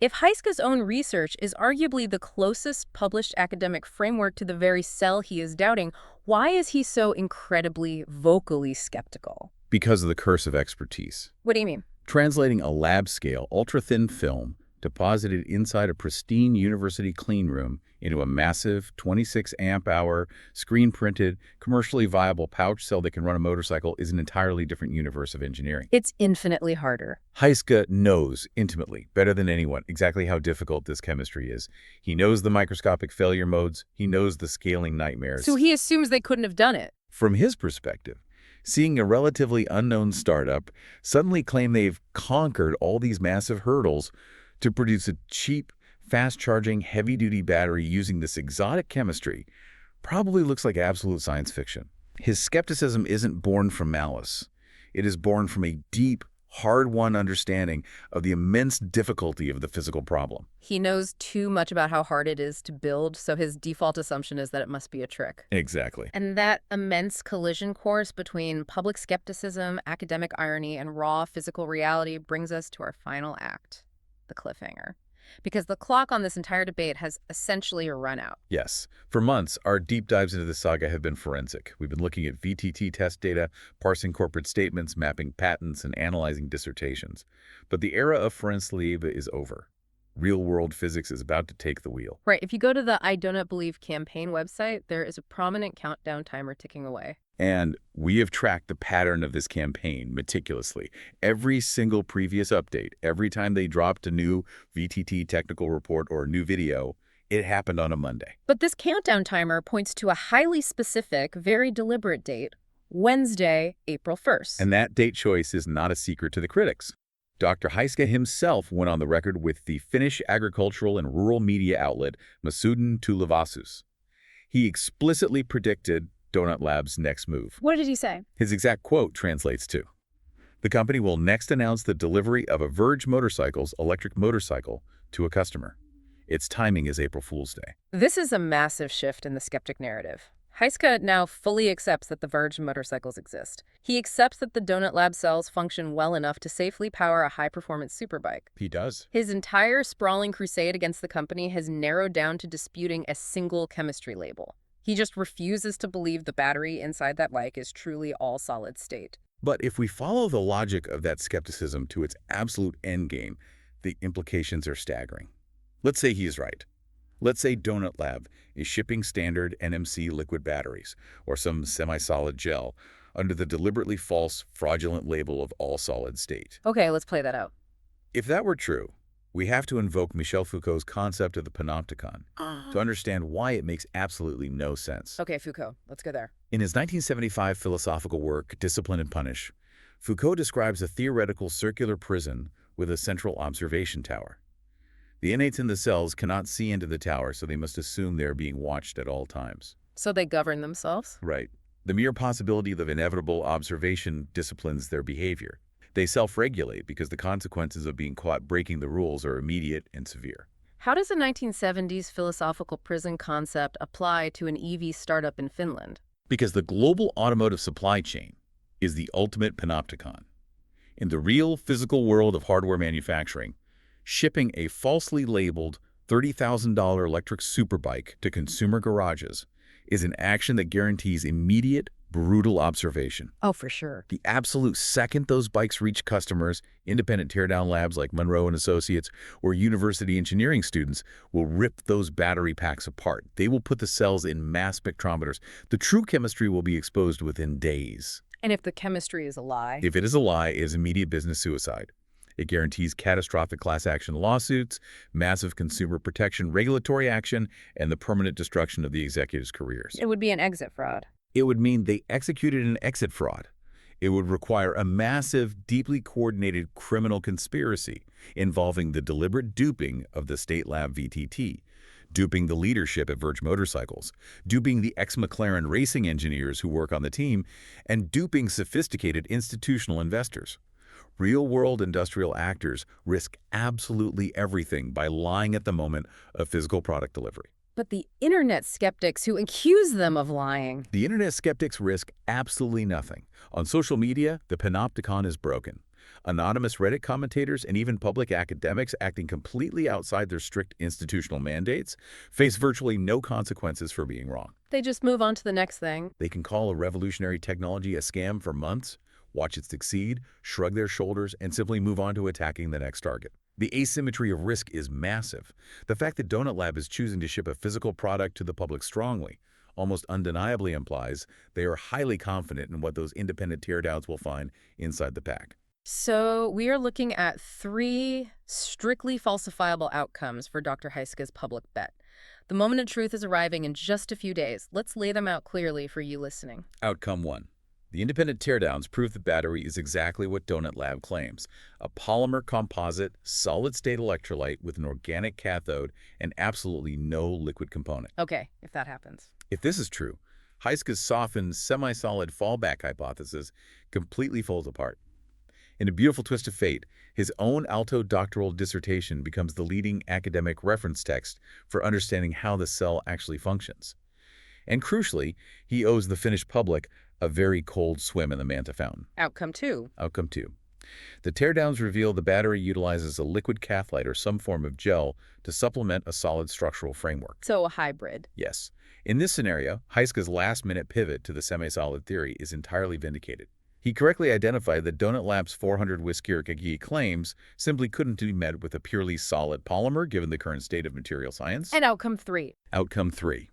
If Heiska's own research is arguably the closest published academic framework to the very cell he is doubting, why is he so incredibly vocally skeptical? Because of the curse of expertise. What do you mean? Translating a lab-scale, ultra-thin film deposited inside a pristine university cleanroom into a massive 26-amp-hour, screen-printed, commercially viable pouch cell that can run a motorcycle is an entirely different universe of engineering. It's infinitely harder. Heiska knows intimately, better than anyone, exactly how difficult this chemistry is. He knows the microscopic failure modes. He knows the scaling nightmares. So he assumes they couldn't have done it. From his perspective, seeing a relatively unknown startup suddenly claim they've conquered all these massive hurdles to produce a cheap, fast-charging, heavy-duty battery using this exotic chemistry probably looks like absolute science fiction. His skepticism isn't born from malice. It is born from a deep, hard-won understanding of the immense difficulty of the physical problem. He knows too much about how hard it is to build, so his default assumption is that it must be a trick. Exactly. And that immense collision course between public skepticism, academic irony, and raw physical reality brings us to our final act, the cliffhanger. Because the clock on this entire debate has essentially run out. Yes. For months, our deep dives into this saga have been forensic. We've been looking at VTT test data, parsing corporate statements, mapping patents, and analyzing dissertations. But the era of forensic is over. Real-world physics is about to take the wheel. Right. If you go to the I Do Not Believe campaign website, there is a prominent countdown timer ticking away. And we have tracked the pattern of this campaign meticulously. Every single previous update, every time they dropped a new VTT technical report or a new video, it happened on a Monday. But this countdown timer points to a highly specific, very deliberate date, Wednesday, April 1st. And that date choice is not a secret to the critics. Dr. Heiska himself went on the record with the Finnish agricultural and rural media outlet Maaseudun Tulevaisuus. He explicitly predicted Donut Lab's next move. What did he say? His exact quote translates to, "The company will next announce the delivery of a Verge Motorcycles electric motorcycle to a customer. Its timing is April Fool's Day." This is a massive shift in the skeptic narrative. Heiska now fully accepts that the Verge motorcycles exist. He accepts that the Donut Lab cells function well enough to safely power a high-performance superbike. He does. His entire sprawling crusade against the company has narrowed down to disputing a single chemistry label. He just refuses to believe the battery inside that bike is truly all solid state. But if we follow the logic of that skepticism to its absolute endgame, the implications are staggering. Let's say he is right. Let's say Donut Lab is shipping standard NMC liquid batteries or some semi-solid gel under the deliberately false, fraudulent label of all solid state. Okay, let's play that out. If that were true, we have to invoke Michel Foucault's concept of the panopticon to understand why it makes absolutely no sense. Okay, Foucault, let's go there. In his 1975 philosophical work, Discipline and Punish, Foucault describes a theoretical circular prison with a central observation tower. The inmates in the cells cannot see into the tower, so they must assume they are being watched at all times. So they govern themselves? Right. The mere possibility of inevitable observation disciplines their behavior. They self-regulate because the consequences of being caught breaking the rules are immediate and severe. How does the 1970s philosophical prison concept apply to an EV startup in Finland? Because the global automotive supply chain is the ultimate panopticon. In the real physical world of hardware manufacturing, shipping a falsely labeled $30,000 electric superbike to consumer garages is an action that guarantees immediate, brutal observation. Oh, for sure. The absolute second those bikes reach customers, independent teardown labs like Munro and Associates or university engineering students will rip those battery packs apart. They will put the cells in mass spectrometers. The true chemistry will be exposed within days. And if the chemistry is a lie? If it is a lie, it is immediate business suicide. It guarantees catastrophic class action lawsuits, massive consumer protection regulatory action, and the permanent destruction of the executives' careers. It would be an exit fraud. It would mean they executed an exit fraud. It would require a massive, deeply coordinated criminal conspiracy involving the deliberate duping of the state lab VTT, duping the leadership at Verge Motorcycles, duping the ex-McLaren racing engineers who work on the team, and duping sophisticated institutional investors. Real-world industrial actors risk absolutely everything by lying at the moment of physical product delivery. But the internet skeptics who accuse them of lying. The internet skeptics risk absolutely nothing. On social media, the panopticon is broken. Anonymous Reddit commentators and even public academics acting completely outside their strict institutional mandates face virtually no consequences for being wrong. They just move on to the next thing. They can call a revolutionary technology a scam for months, watch it succeed, shrug their shoulders, and simply move on to attacking the next target. The asymmetry of risk is massive. The fact that Donut Lab is choosing to ship a physical product to the public strongly, almost undeniably implies they are highly confident in what those independent teardowns will find inside the pack. So we are looking at 3 strictly falsifiable outcomes for Dr. Heiska's public bet. The moment of truth is arriving in just a few days. Let's lay them out clearly for you listening. Outcome 1. The independent teardowns prove the battery is exactly what Donut Lab claims, a polymer composite, solid-state electrolyte with an organic cathode and absolutely no liquid component. Okay, if that happens. If this is true, Heiska's softened, semi-solid fallback hypothesis completely falls apart. In a beautiful twist of fate, his own Aalto doctoral dissertation becomes the leading academic reference text for understanding how the cell actually functions. And crucially, he owes the Finnish public a very cold swim in the Manta fountain. Outcome 2. Outcome 2. The teardowns reveal the battery utilizes a liquid cathlite or some form of gel to supplement a solid structural framework. So a hybrid. Yes. In this scenario, Heiska's last-minute pivot to the semi-solid theory is entirely vindicated. He correctly identified that Donut Lab's 400 Wiskirkagi claims simply couldn't be met with a purely solid polymer given the current state of material science. And outcome 3. Outcome 3.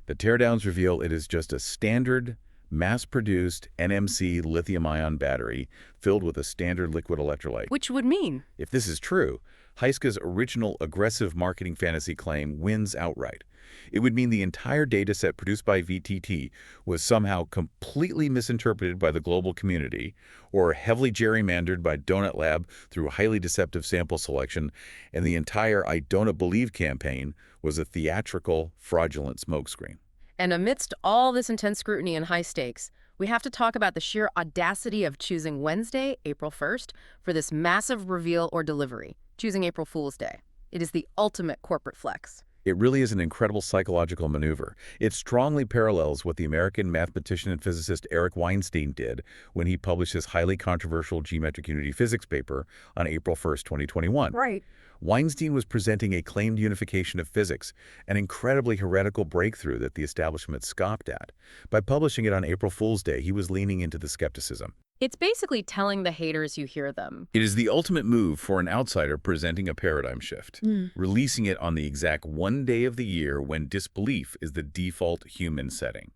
The teardowns reveal it is just a standard, mass-produced NMC lithium-ion battery filled with a standard liquid electrolyte. Which would mean? If this is true, Heiska's original aggressive marketing fantasy claim wins outright. It would mean the entire dataset produced by VTT was somehow completely misinterpreted by the global community or heavily gerrymandered by Donut Lab through highly deceptive sample selection, and the entire I Don't Believe campaign was a theatrical, fraudulent smokescreen. And amidst all this intense scrutiny and high stakes, we have to talk about the sheer audacity of choosing Wednesday, April 1st, for this massive reveal or delivery, choosing April Fool's Day. It is the ultimate corporate flex. It really is an incredible psychological maneuver. It strongly parallels what the American mathematician and physicist Eric Weinstein did when he published his highly controversial geometric unity physics paper on April 1st, 2021. Right. Weinstein was presenting a claimed unification of physics, an incredibly heretical breakthrough that the establishment scoffed at. By publishing it on April Fool's Day, he was leaning into the skepticism. It's basically telling the haters you hear them. It is the ultimate move for an outsider presenting a paradigm shift, releasing it on the exact one day of the year when disbelief is the default human setting.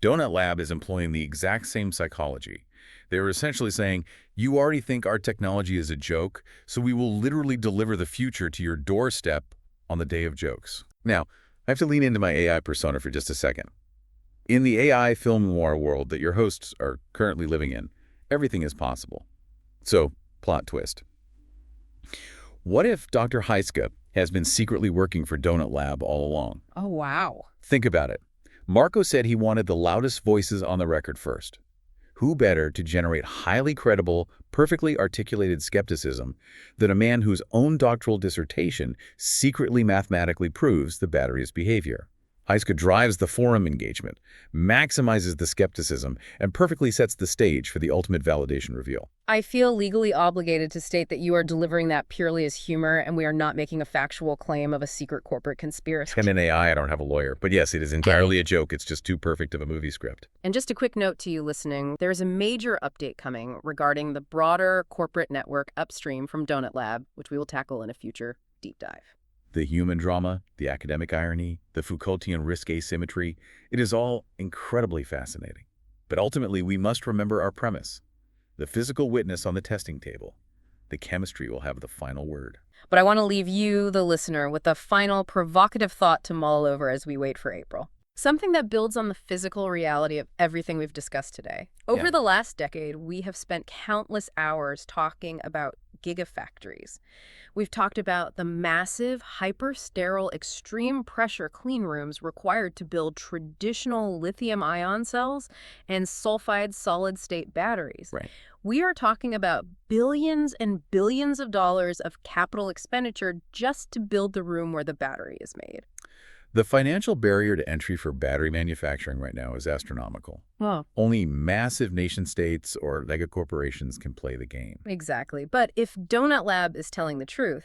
Donut Lab is employing the exact same psychology. They're essentially saying, you already think our technology is a joke, so we will literally deliver the future to your doorstep on the day of jokes. Now, I have to lean into my AI persona for just a second. In the AI film noir world that your hosts are currently living in, everything is possible. So, plot twist. What if Dr. Heiska has been secretly working for Donut Lab all along? Oh, wow. Think about it. Marco said he wanted the loudest voices on the record first. Who better to generate highly credible, perfectly articulated skepticism than a man whose own doctoral dissertation secretly mathematically proves the battery's behavior? Heiska drives the forum engagement, maximizes the skepticism, and perfectly sets the stage for the ultimate validation reveal. I feel legally obligated to state that you are delivering that purely as humor, and we are not making a factual claim of a secret corporate conspiracy. And in AI, I don't have a lawyer. But yes, it is entirely a joke. It's just too perfect of a movie script. And just a quick note to you listening, there's a major update coming regarding the broader corporate network upstream from Donut Lab, which we will tackle in a future deep dive. The human drama, the academic irony, the Foucaultian risk asymmetry, it is all incredibly fascinating. But ultimately, we must remember our premise. The physical witness on the testing table. the chemistry will have the final word. But I want to leave you, the listener, with a final provocative thought to mull over as we wait for April. Something that builds on the physical reality of everything we've discussed today. Over the last decade, we have spent countless hours talking about gigafactories. We've talked about the massive, hyper-sterile, extreme pressure clean rooms required to build traditional lithium-ion cells and sulfide solid-state batteries. Right. We are talking about billions and billions of dollars of capital expenditure just to build the room where the battery is made. The financial barrier to entry for battery manufacturing right now is astronomical. Oh. Only massive nation-states or mega corporations can play the game. Exactly. But if Donut Lab is telling the truth,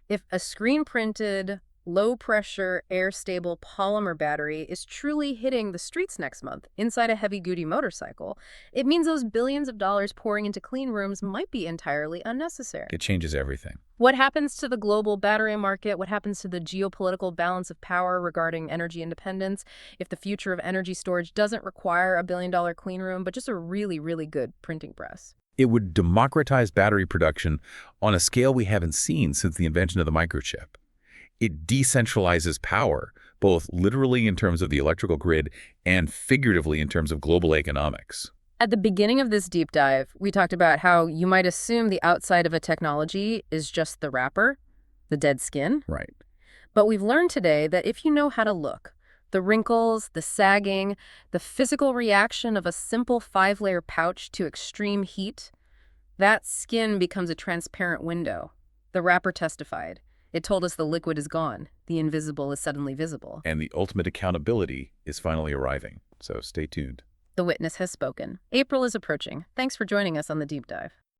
if a screen-printed, low-pressure, air-stable polymer battery is truly hitting the streets next month inside a heavy-duty motorcycle, it means those billions of dollars pouring into clean rooms might be entirely unnecessary. It changes everything. What happens to the global battery market? What happens to the geopolitical balance of power regarding energy independence if the future of energy storage doesn't require a billion-dollar clean room, but just a really, really good printing press? It would democratize battery production on a scale we haven't seen since the invention of the microchip. It decentralizes power, both literally in terms of the electrical grid and figuratively in terms of global economics. At the beginning of this deep dive, we talked about how you might assume the outside of a technology is just the wrapper, the dead skin. Right. But we've learned today that if you know how to look, the wrinkles, the sagging, the physical reaction of a simple 5-layer pouch to extreme heat, that skin becomes a transparent window. The wrapper testified. It told us the liquid is gone. The invisible is suddenly visible. And the ultimate accountability is finally arriving. So stay tuned. The witness has spoken. April is approaching. Thanks for joining us on the deep dive.